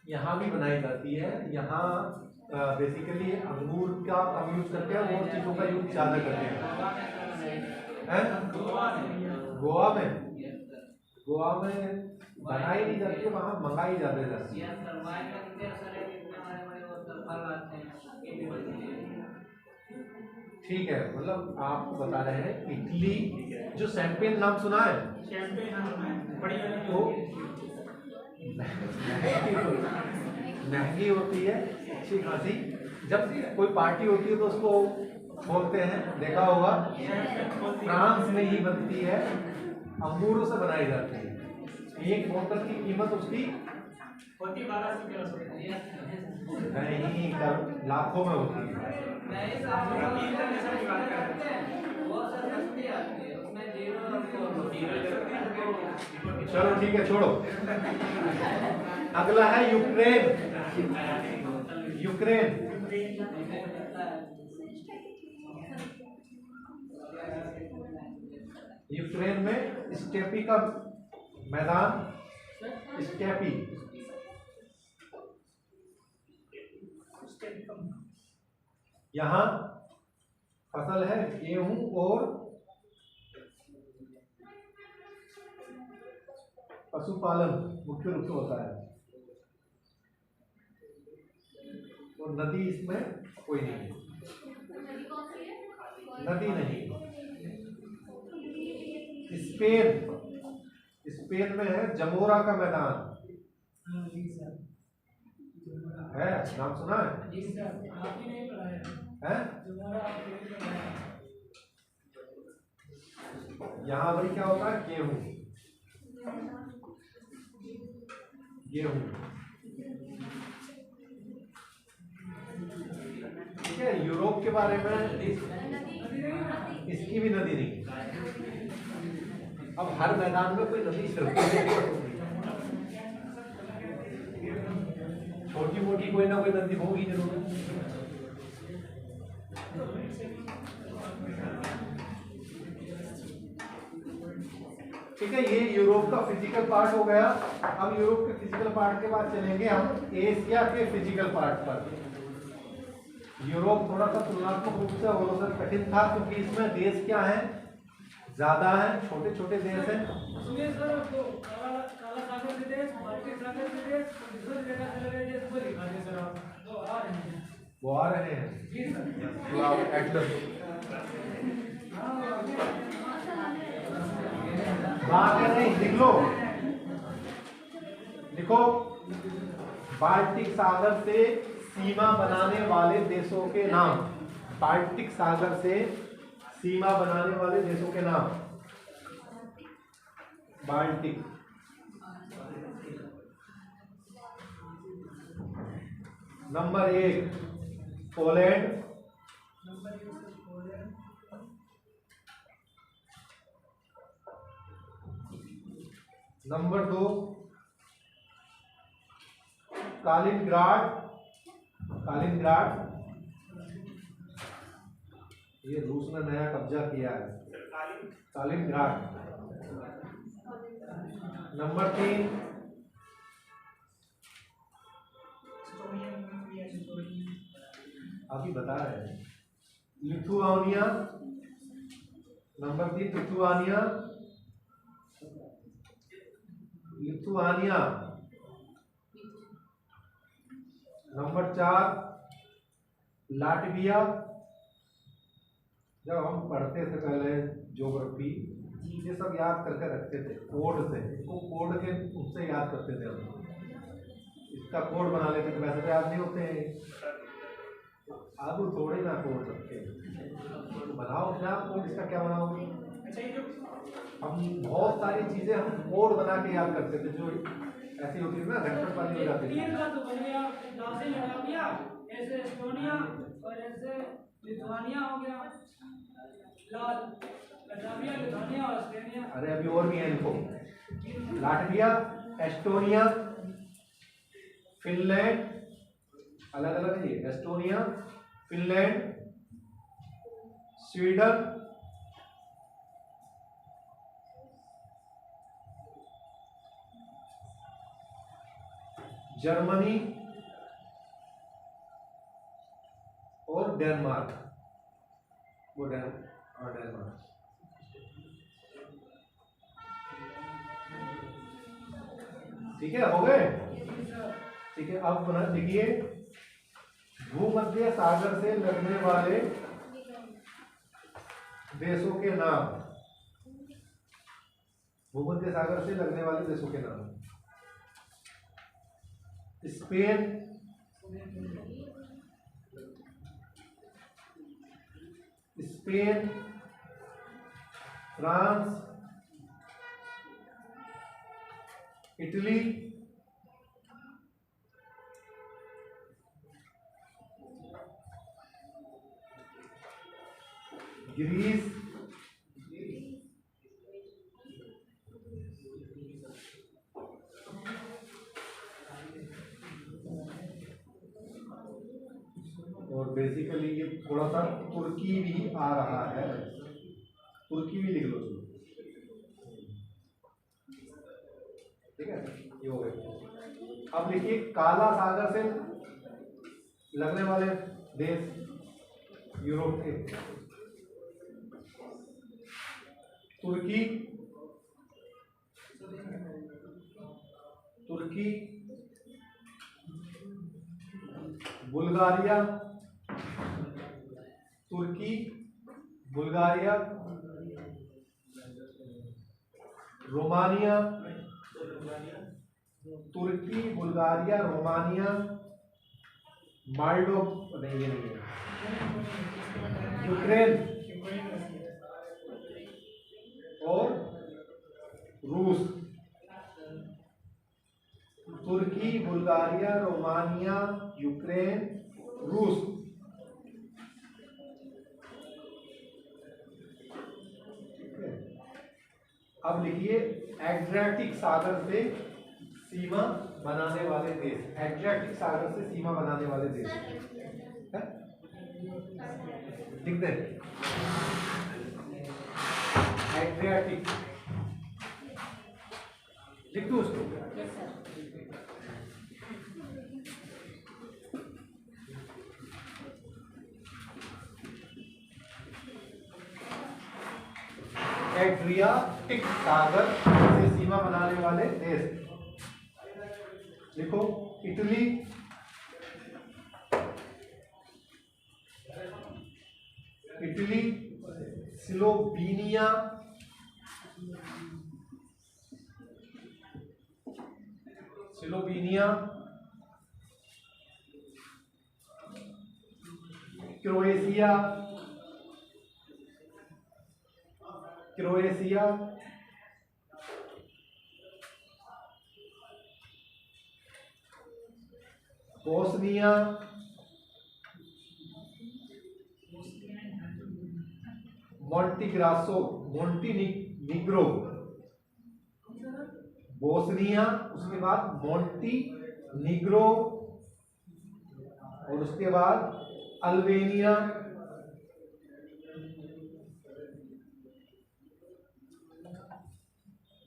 यहाँ भी बनाई जाती है। यहाँ बेसिकली अंगूर का कम यूज करते हैं और चीज़ों का यूज ज़्यादा करते हैं। गोवा में बनाई नहीं जाती है, वहाँ मंगाई जाती है। ठीक है, मतलब आपको बता रहे हैं इटली, जो शैंपेन नाम सुना है? तो महंगी होती है, अच्छी खासी। जब कोई पार्टी होती है तो उसको खोलते हैं, देखा होगा। फ्रांस में ही बनती है, अंगूरों से बनाई जाती है। एक बोतल की कीमत उसकी नहीं, लाखों में होती है। चलो ठीक है, छोड़ो। अगला है यूक्रेन। यूक्रेन में स्टेपी का मैदान, स्टेपी, यहाँ फसल है गेहूं और पशुपालन मुख्य रूप से होता है। और नदी इसमें कोई नहीं है, नदी नहीं। स्पेन में है जमोरा का मैदान है, नाम सुना है? यहाँ भाई क्या होता है? गेहूं। ठीक है, यूरोप के बारे में इसकी भी नदी नहीं। अब हर मैदान में कोई नदी छोटी मोटी कोई ना कोई नदी होगी जरूर। ठीक है, ये यूरोप का फिजिकल पार्ट हो गया। अब यूरोप के फिजिकल पार्ट के बाद चलेंगे हम एशिया के फिजिकल पार्ट पर। यूरोप थोड़ा सा तुलनात्मक रूप से अवलोकन कठिन था, क्योंकि इसमें देश क्या है, ज्यादा है, छोटे छोटे देश हैं। वो आ रहे हैं बात है नहीं, लिख लो, लिखो। बाल्टिक सागर से सीमा बनाने वाले देशों के नाम। बाल्टिक सागर से सीमा बनाने वाले देशों के नाम। बाल्टिक, नंबर 1 पोलैंड, नंबर 2 कालिनग्राड, ये रूस ने नया कब्जा किया है, स्टालिनग्राड। नंबर 3 अभी बता रहे हैं, Lithuania. Number 3 Lithuania, Lithuania. Number 4 Latvia. जब हम पढ़ते थे पहले ज्योग्राफी, ये सब याद करके रखते थे कोड से, इसको कोड के उससे याद करते थे हम, इसका कोड बना लेते थे, वैसे तो याद नहीं होते हैं। अब थोड़े ना कोड रखते हैं, तो बनाओ क्या कोड, इसका क्या बनाओगे। हम बहुत सारी चीजें हम कोड बना के याद करते थे, जो ऐसी होती है ना, झटपट वाली हो जाती है। ऐसे एस्टोनिया और ऐसे लिथुआनिया हो गया, लाटविया, लिथुआनिया और एस्टोनिया। अरे अभी और भी है इनको, लाटविया, एस्टोनिया, फिनलैंड, अलग अलग है ये, एस्टोनिया, फिनलैंड, स्वीडन, जर्मनी और डेनमार्क। वो डेनमार्क। ठीक है, हो गए। ठीक है, अब लिखिए, भूमध्य सागर से लगने वाले देशों के नाम। भूमध्य सागर से लगने वाले देशों के नाम: स्पेन, फ्रांस, इटली, ग्रीस, और बेसिकली ये थोड़ा सा तुर्की भी आ रहा है, तुर्की भी लिख लो। ठीक है, ये हो गए। अब लिखिए, काला सागर से लगने वाले देश यूरोप के: तुर्की, बुल्गारिया, रोमानिया, रोमानिया, माल्डो, नहीं ये नहीं है, यूक्रेन और रूस। तुर्की, बुल्गारिया, रोमानिया, यूक्रेन, रूस। अब लिखिए, एड्रियाटिक सागर से सीमा बनाने वाले देश। एड्रियाटिक सागर से सीमा बनाने वाले देश लिख दे। एड्रियाटिक लिख दो उसको। एड्रियाटिक सागर से सीमा बनाने वाले देश लिखो: Italy, Slovenia, Croatia, Bosnia, Montenegro, Bosnia, उसके बाद मोंटीनीग्रो, और उसके बाद अल्बेनिया,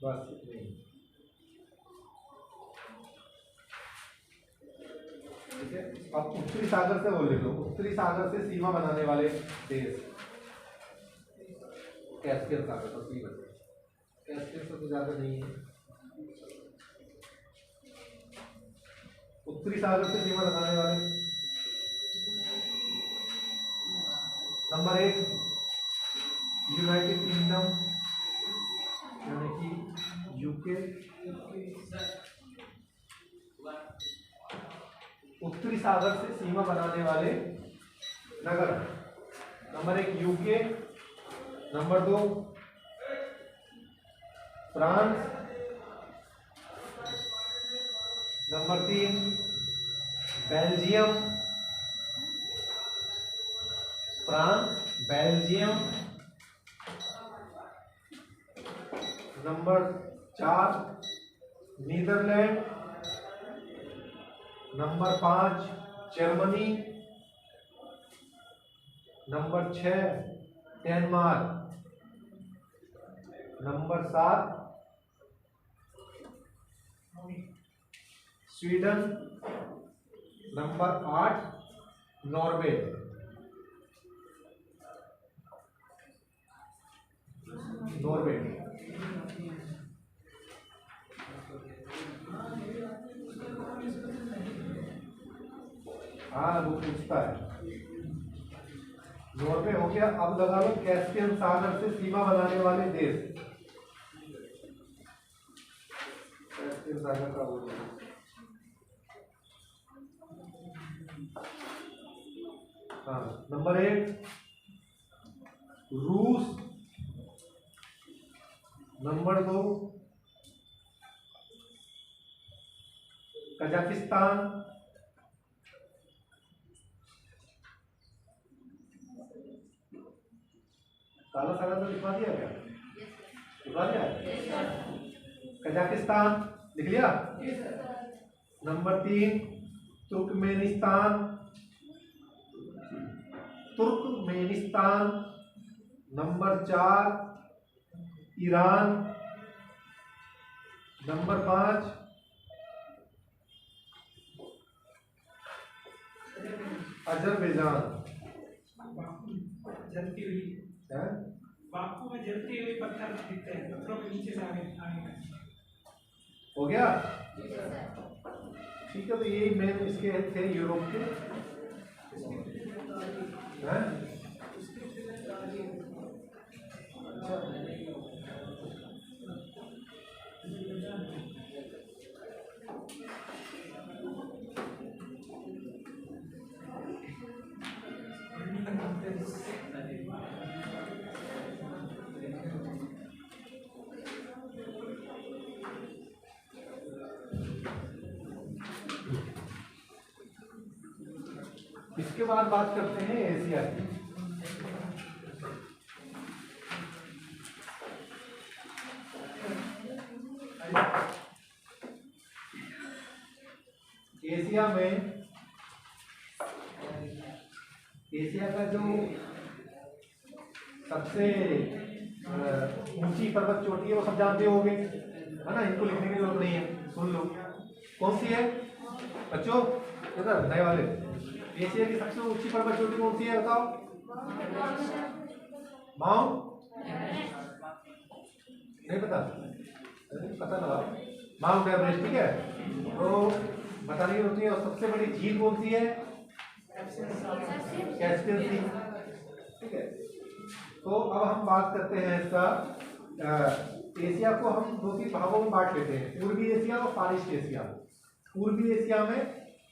बस इतने ही। ठीक है, अब उत्तरी सागर से बोल लो, उत्तरी सागर से सीमा बनाने वाले देश, कैस्पियन सागर तो नहीं बचे, कैस्पियन से तो ज्यादा नहीं है। उत्तरी सागर से सीमा लगाने वाले नंबर 1 यूनाइटेड किंगडम यानी कि यूके। उत्तरी सागर से सीमा बनाने वाले नगर, number 1 UK, number 2 France, number 3 Belgium, France Belgium, number 4 Netherland, number 5 Germany, number 6 Denmark, number 7 Sweden, number 8 Norway. Norway हाँ वो पूछता है। नॉर्वे हो गया। अब लगा लो कैस्पियन सागर से सीमा बनाने वाले देश, कैस्पियन सागर का वो हाँ, नंबर 1 रूस, नंबर 2 कजाकिस्तान, काला सागर तो लिखवा दिया क्या? लिखवा दिया। कजाकिस्तान लिख लिया। Number 3 Turkmenistan, Turkmenistan, number 4 Iran, number 5 Azerbaijan. जलती हुई है बाकू में जलते हुए पत्थर दिखते हैं, पत्थरों के नीचे से आगे आगे हो गया। ठीक है, तो ये मेन इसके थे यूरोप के हैं। इसके बाद बात करते हैं एशिया की। एशिया में एशिया का जो सबसे ऊंची पर्वत चोटी है वो सब जानते होंगे, है ना, इनको लिखने की जरूरत नहीं है, सुन लो। कौन सी है बच्चों? इधर नए वाले, एशिया की सबसे ऊंची पर्वत चोटी कौन सी है बताओ? माउंट, नहीं पता? पता लगा, माउंट एवरेस्ट। ठीक है, तो बताने की होती है। और सबसे बड़ी झील कौन सी है? कैस्पियन सी। ठीक है, तो अब हम बात करते हैं इसका। एशिया को हम 2-3 भागों में बांट लेते हैं, पूर्वी एशिया और फार ईस्ट एशिया। पूर्वी एशिया में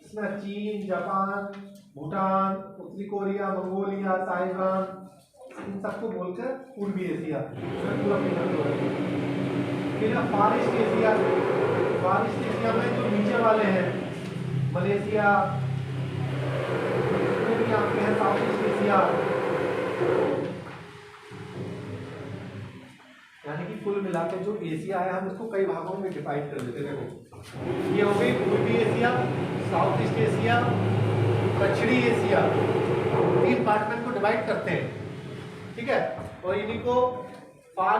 इसमें चीन, जापान, भूटान, उत्तरी कोरिया, मंगोलिया, ताइवान, इन सबको बोलकर पूर्वी एशिया। फिर फार ईस्ट एशिया, फार ईस्ट एशिया में जो नीचे वाले हैं मलेशिया, साउथ ईस्ट एशिया, यानी कि कुल मिलाकर जो एशिया है हम उसको कई भागों में डिवाइड कर देते हैं। देखो ये हो गई पूर्वी एशिया, साउथ ईस्ट एशिया, दक्षिणी एशिया, 3 पार्ट में इनको डिवाइड करते हैं। ठीक है, और इन्हीं को फार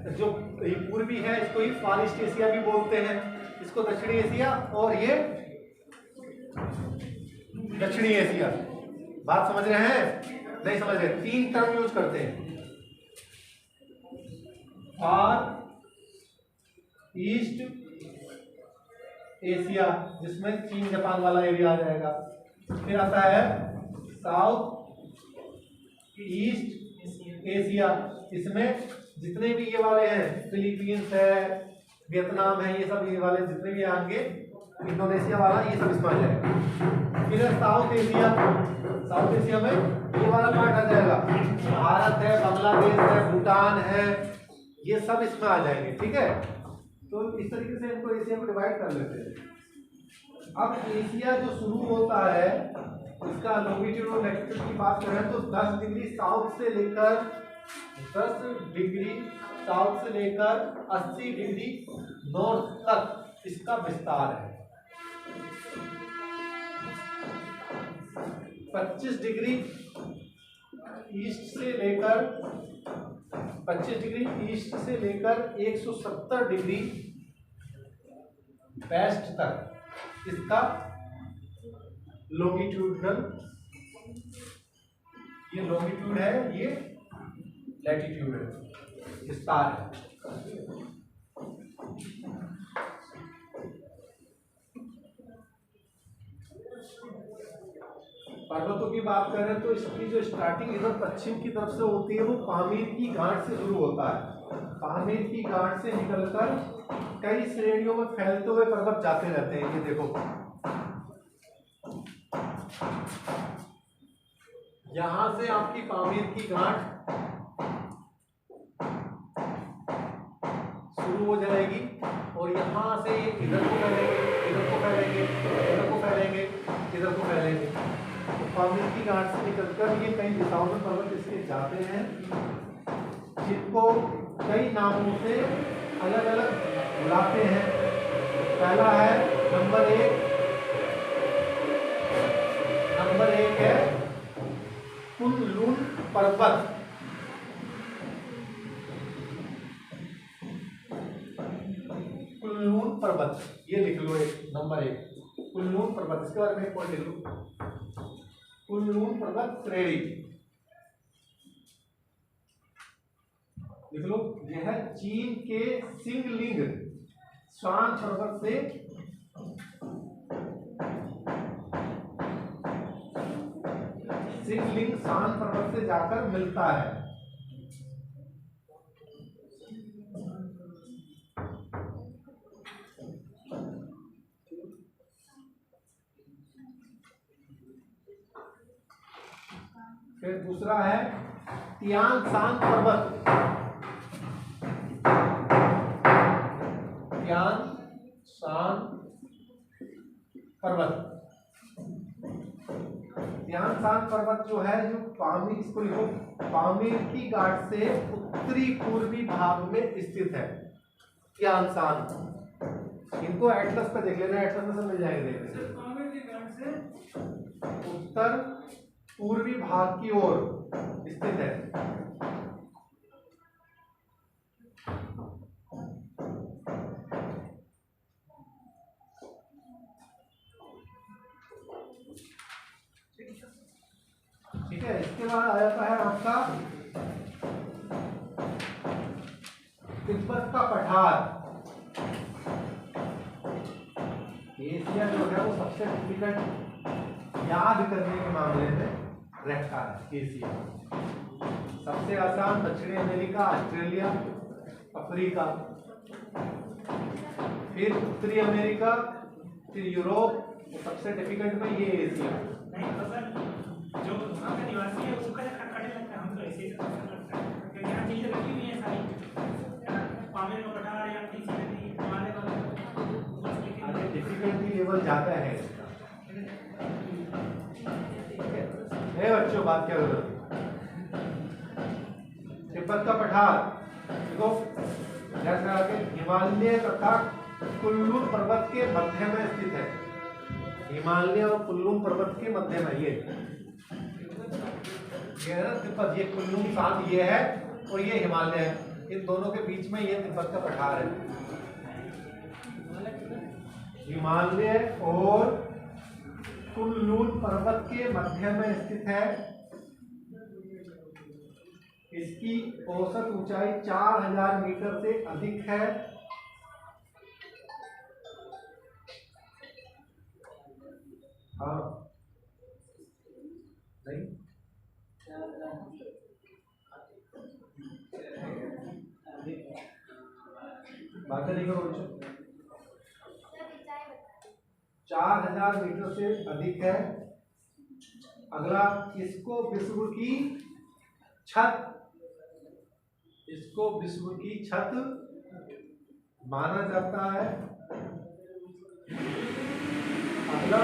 जो ये पूर्वी है इसको ही फार ईस्ट एशिया भी बोलते हैं, इसको दक्षिणी एशिया, और ये दक्षिणी एशिया। बात समझ रहे हैं? नहीं समझ रहे? 3 टर्म यूज करते हैं, फार ईस्ट एशिया जिसमें चीन जापान वाला एरिया आ जाएगा, फिर आता है साउथ ईस्ट एशिया, इसमें जितने भी ये वाले हैं, फिलीपींस है, वियतनाम है, ये सब ये वाले जितने भी आएंगे, इंडोनेशिया वाला, ये सब इसमें आ जाएगा। फिर साउथ एशिया, साउथ एशिया में ये वाला पार्ट आ जाएगा, भारत है, बांग्लादेश है, भूटान है, ये सब इसमें आ जाएंगे। ठीक है, तो इस तरीके से इनको एशिया को डिवाइड कर लेते हैं। अब एशिया जो शुरू होता है इसका लॉन्गिट्यूड और लैटिट्यूड की बात करें तो 10 डिग्री साउथ से लेकर 80 डिग्री नॉर्थ तक इसका विस्तार है। 25 डिग्री ईस्ट से लेकर 170 डिग्री वेस्ट तक इसका लॉन्गिट्यूडनल, ये लॉन्गिट्यूड है, ये लैटिट्यूड है, विस्तार है। पर्वतों की बात करें तो इसकी जो स्टार्टिंग इधर पश्चिम की तरफ से होती है वो पामीर की घाट से शुरू होता है। पामीर की घाट से निकलकर कई श्रेणियों में फैलते हुए पर्वत जाते रहते हैं। ये देखो, यहां से आपकी पामीर की घाट शुरू हो जाएगी और यहां से इधर को फैलेंगे, इधर को फैलेंगे, इधर को फैलेंगे, इधर को फैलेंगे। तो पामीर की घाट से निकलकर ये कई दिशाओं में पर्वत इसके जाते हैं, जिनको कई नामों से अलग अलग बुलाते हैं। पहला है नंबर एक है कुन-लुन पर्वत। कुन-लुन पर्वत, ये लिख लो, एक नंबर 1 कुन-लुन पर्वत, इसके बारे में एक पॉइंट लिख लो। कुन-लुन पर्वत श्रेणी लिख लो। यह चीन के सिंगलिंग शान पर्वत से जाकर मिलता है। फिर दूसरा है तियान शान पर्वत। तियान शान पर्वत जो है, जो पामीर, इसको लिखो, पामीर की घाट से उत्तरी पूर्वी भाग में स्थित है तियान शान। इनको एटलस पे देख लेना, एटलस में सब मिल जाएंगे। पामीर की घाट से उत्तर पूर्वी भाग की ओर स्थित है। ठीक है, इसके बाद आ जाता है आपका तिब्बत का पठार। एशिया जो है वो सबसे डिफिकल्ट याद करने के मामले में रहता है। एशिया सबसे आसान दक्षिणी अमेरिका, ऑस्ट्रेलिया, अफ्रीका, फिर उत्तरी अमेरिका, फिर यूरोप, सबसे डिफिकल्ट में ये एशिया। नहीं तो सर, जो वहाँ का निवासी है उसको खटखटे लगता है, हम तो ऐसे ही लगता है क्योंकि यहाँ चीजें रखी हुई हैं सारी, पामीर का पठार या किसी नदी हिमालय वाले, डिफिकल्टी लेवल ज्यादा है इसका। बच्चों बात क्या करो, तिब्बत का पठार देखो, जैसे हिमालय तथा कुन-लुन पर्वत के मध्य में स्थित है। हिमालय और कुन-लुन पर्वत के मध्य में ये है ना तिब्बत, ये कुन-लुन शान ये है और ये हिमालय है। इन दोनों के बीच में ये तिब्बत का पठार है। हिमालय और कुनलुन पर्वत के मध्य में स्थित है। इसकी औसत ऊंचाई 4000 मीटर से अधिक है। हाँ नहीं बातें नहीं करो बच्चों। 4000 मीटर से अधिक है। अगला, इसको विश्व की छत माना जाता है। अगला,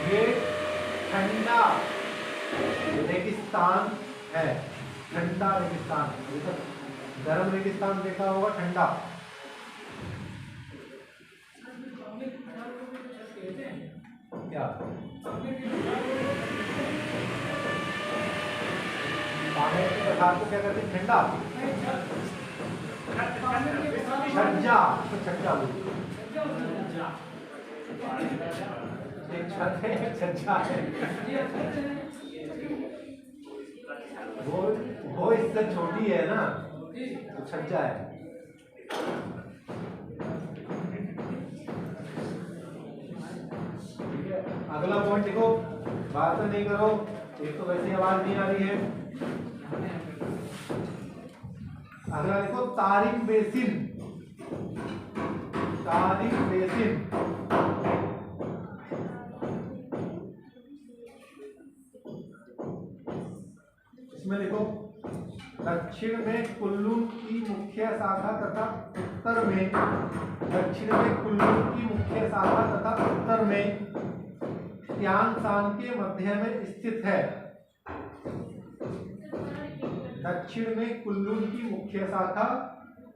ये ठंडा रेगिस्तान है। ठंडा रेगिस्तान, गर्म रेगिस्तान देखा होगा, ठंडा। क्या पानी के पदार्थ को क्या कहते हैं? ठंडा। छज्जा, तो छज्जा एक छत है, एक छज्जा है। वो इससे छोटी है ना, तो छज्जा है। ठीक है, अगला पॉइंट देखो, बात तो नहीं करो, एक तो वैसे आवाज नहीं आ रही है। अगला देखो, तारिम बेसिन। तारिम बेसिन इसमें देखो, दक्षिण में कुल्लू की मुख्य शाखा तथा उत्तर में त्यान शान के मध्य में स्थित है। दक्षिण में कुल्लू की मुख्य शाखा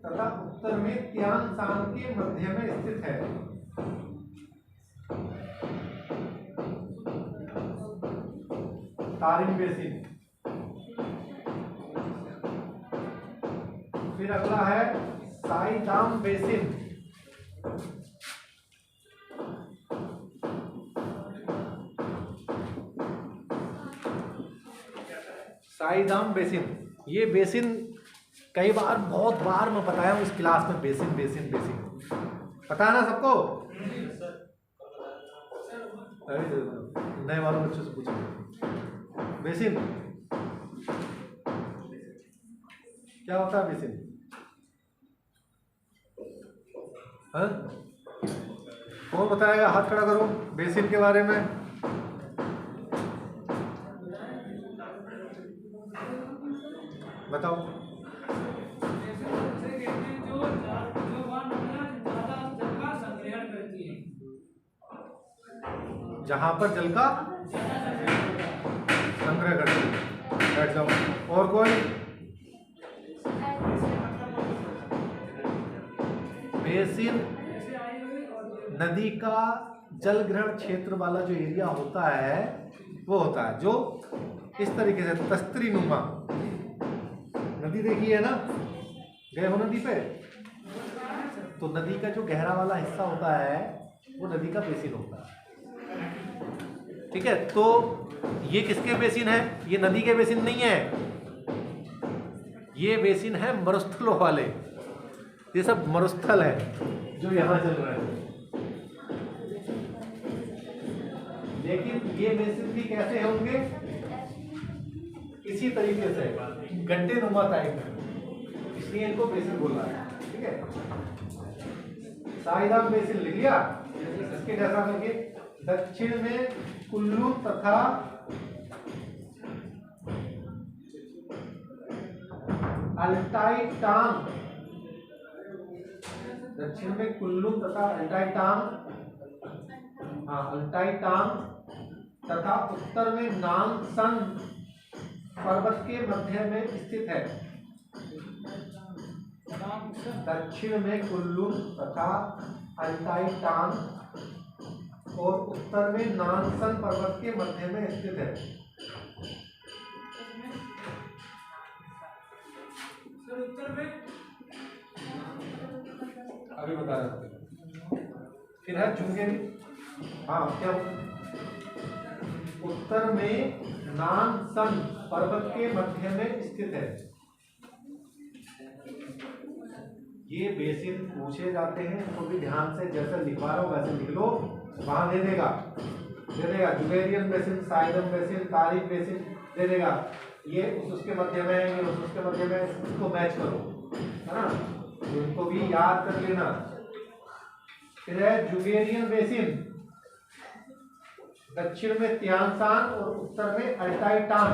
तथा उत्तर में त्यान शान के मध्य में स्थित है। Tarim basin. फिर अगला है साईदाम बेसिन। साईदाम बेसिन, ये बेसिन कई बार, बहुत बार मैं बताया हूँ इस क्लास में। बेसिन बेसिन बेसिन पता है ना सबको? नए वालों बच्चों से पूछो, बेसिन क्या होता है? बेसिन हाँ, कौन बताएगा? हाथ खड़ा करो बेसिन के बारे में। बताओ। जहां पर जल का संग्रह करती है। बैठ जाओ। और कोई? बेसिन नदी का जल ग्रहण क्षेत्र वाला जो एरिया होता है, वो होता है जो इस तरीके से तस्त्री नुमा। नदी देखी है ना, गए हो नदी पे? तो नदी का जो गहरा वाला हिस्सा होता है वो नदी का बेसिन होता है। ठीक है, तो ये किसके बेसिन है? ये नदी के बेसिन नहीं है, ये बेसिन है मरुस्थलों वाले। ये सब मरुस्थल है जो यहाँ चल रहे हैं। लेकिन ये बेसिन भी कैसे होंगे? इसी तरीके से गड्ढे नुमा टाइप में, इसलिए इनको बेसिन बोल रहा है। ठीक है, साईदाम बेसिन लिख लिया। इसके जैसा करके दक्षिण में कुल्लू तथा अल्टाई टांग, दक्षिण में कुल्लू तथा अल्टाई टांग तथा उत्तर में नानसन पर्वत के मध्य में स्थित है। दक्षिण में कुल्लू तथा अल्टाई टांग और उत्तर में नानसन पर्वत के मध्य में स्थित है। उत्तर में अभी बता रहा हूँ। फिर है जुंगेरी, हाँ क्या उत्तर में नानसन पर्वत के मध्य में स्थित है। ये बेसिन पूछे जाते हैं, तो भी ध्यान से जैसे लिखवा रहा हूँ वैसे लिख लो, वहां दे देगा जुगेरियन बेसिन, साइडम बेसिन, तारिक बेसिन दे देगा। ये उसके मध्य में है, ये उसके मध्य में, इसको मैच करो, है ना, तो इनको भी याद कर लेना। फिर है जुगेरियन बेसिन, दक्षिण में तियानसान और उत्तर में अल्टाई टान।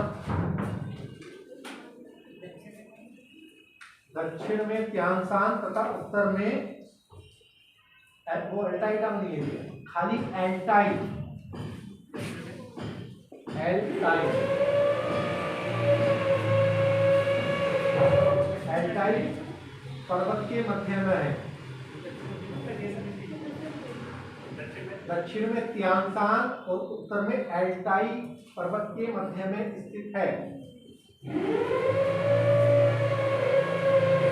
दक्षिण में तियानसान तथा उत्तर में वो अल्टाई टान नहीं है, खाली एल्टाई, एल्टाई, एल्टाई पर्वत के मध्य में है। दक्षिण में तियानसान और उत्तर में एल्टाई पर्वत के मध्य में स्थित है।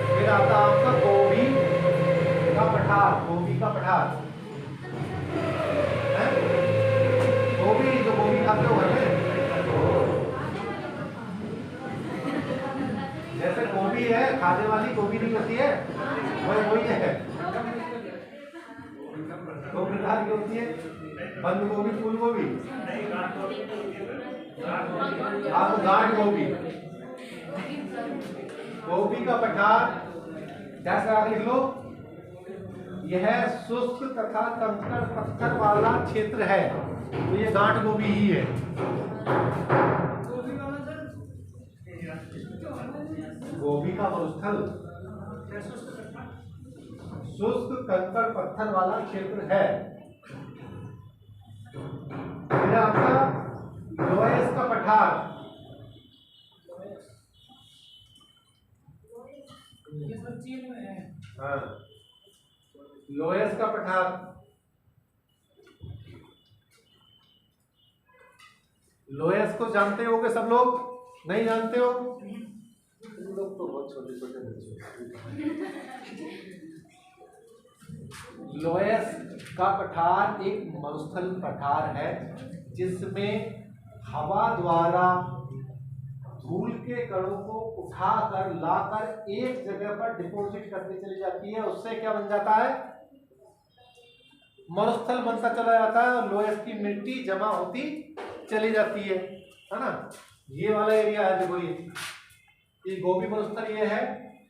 फिर आता आपका गोभी का पठार, गोभी का पठार है, गोभी जो गोभी खाते हो घर में, जैसे गोभी है खाने वाली गोभी नहीं होती है, वही है, दो प्रकार की होती है, बंद गोभी, फूल गोभी, आप गांठ गोभी। गोभी का पठार जैसा लिख लो, यह शुष्क तथा कंकड़ पत्थर वाला क्षेत्र है, तो ये गांठ गोभी ही है। गोभी का मरुस्थल शुष्क कंकड़ पत्थर वाला क्षेत्र है। फिर आपका लोयस का पठार, हाँ, लोयस का पठार, लोयस को जानते होगे सब लोग, नहीं जानते हो तुम लोग तो बहुत छोटे छोटे बच्चे। लोयस का पठार एक मरुस्थल पठार है जिसमें हवा द्वारा धूल के कणों को उठाकर लाकर एक जगह पर डिपॉजिट करके चली जाती है, उससे क्या बन जाता है, मरुस्थल बनता चला जाता है और लोयस की मिट्टी जमा होती चली जाती है ना। ये वाला एरिया है, देखो ये गोभी मरुस्थल ये है,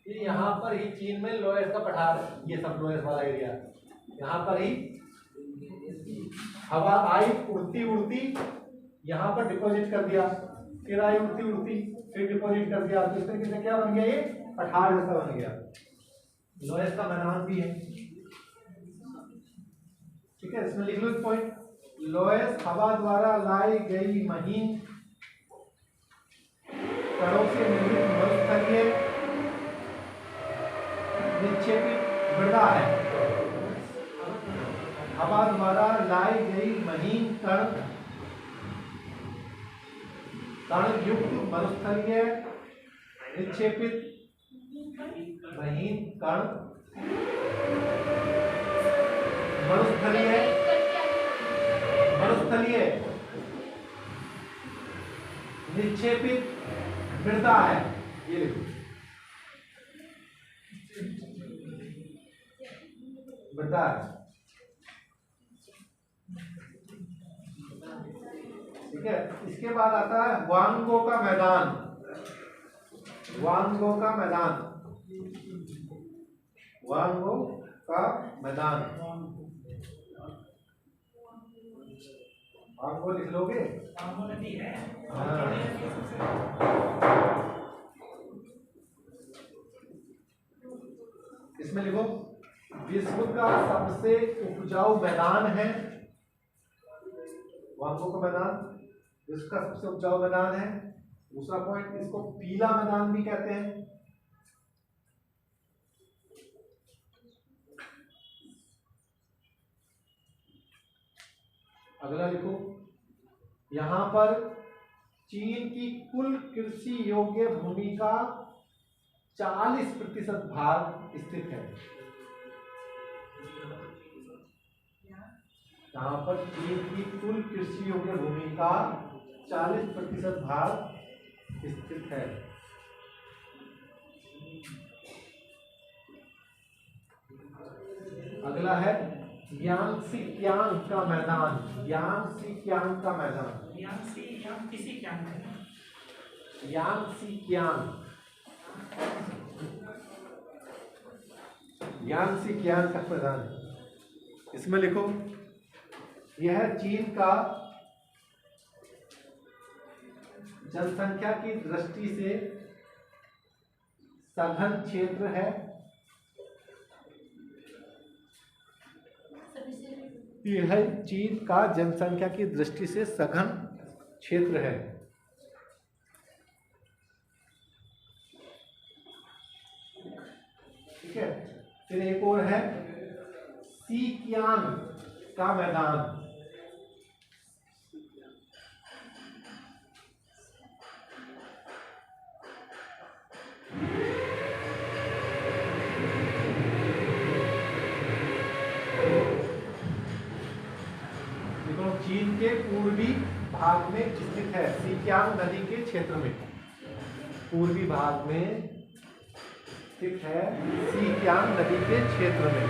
ये यहाँ पर ही चीन में लोयस का पठार है, ये सब लोयस वाला एरिया, यहाँ पर ही हवा आई उड़ती उड़ती यहाँ पर डिपॉजिट कर दिया, फिर आई उड़ती उड़ती फिर डिपॉजिट कर दिया, तो इस तरीके से क्या बन गया, ये पठार जैसा बन गया। लोयस का मैदान भी है, ठीक है, इसमें लिख लो एक पॉइंट, लोयस हवा द्वारा लाई गई महीन कणों से निर्मित मरुस्थलीय निक्षेपित मृदा है। हवा द्वारा लाई गई महीन कण युक्त मरुस्थलीय निक्षेपित महीन कण मरुस्थलीय निक्षेपित मृदा है, ये लिखो मृदा है, ठीक है। इसके बाद आता है वांगो का मैदान, वांगो का मैदान, वांगो का मैदान, वांगो लिख लोगे, वांगो नदी है, इसमें लिखो विश्व का सबसे उपजाऊ मैदान है, वांगो का मैदान विश्व का सबसे उपजाऊ मैदान है। दूसरा पॉइंट, इसको पीला मैदान भी कहते हैं। अगला लिखो, यहां पर चीन की कुल कृषि योग्य भूमि का 40% भाग स्थित है। यहाँ पर चीन की कुल कृषि योग्य भूमि का 40% भाग स्थित है। अगला है यांगसी कियांग का मैदान। यांगसी कियांग का मैदान। किसी क्या है यांगसी कियांग। यांगसी कियांग का मैदान। इसमें लिखो, यह चीन का जनसंख्या की दृष्टि से सघन क्षेत्र है। यह चीन का जनसंख्या की दृष्टि से सघन क्षेत्र है। ठीक है, फिर एक और है सीकियांग का मैदान। चीन के पूर्वी भाग में स्थित है, सीकियांग नदी के क्षेत्र में। पूर्वी भाग में स्थित है, सीकियांग नदी के क्षेत्र में।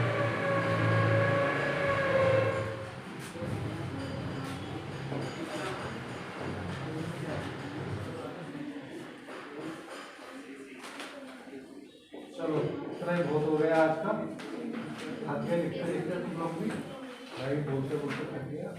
चलो इतना ही बहुत हो गया आज का। आगे लिखते लिखते तुम लोग भी बोलते बोलते थक गया।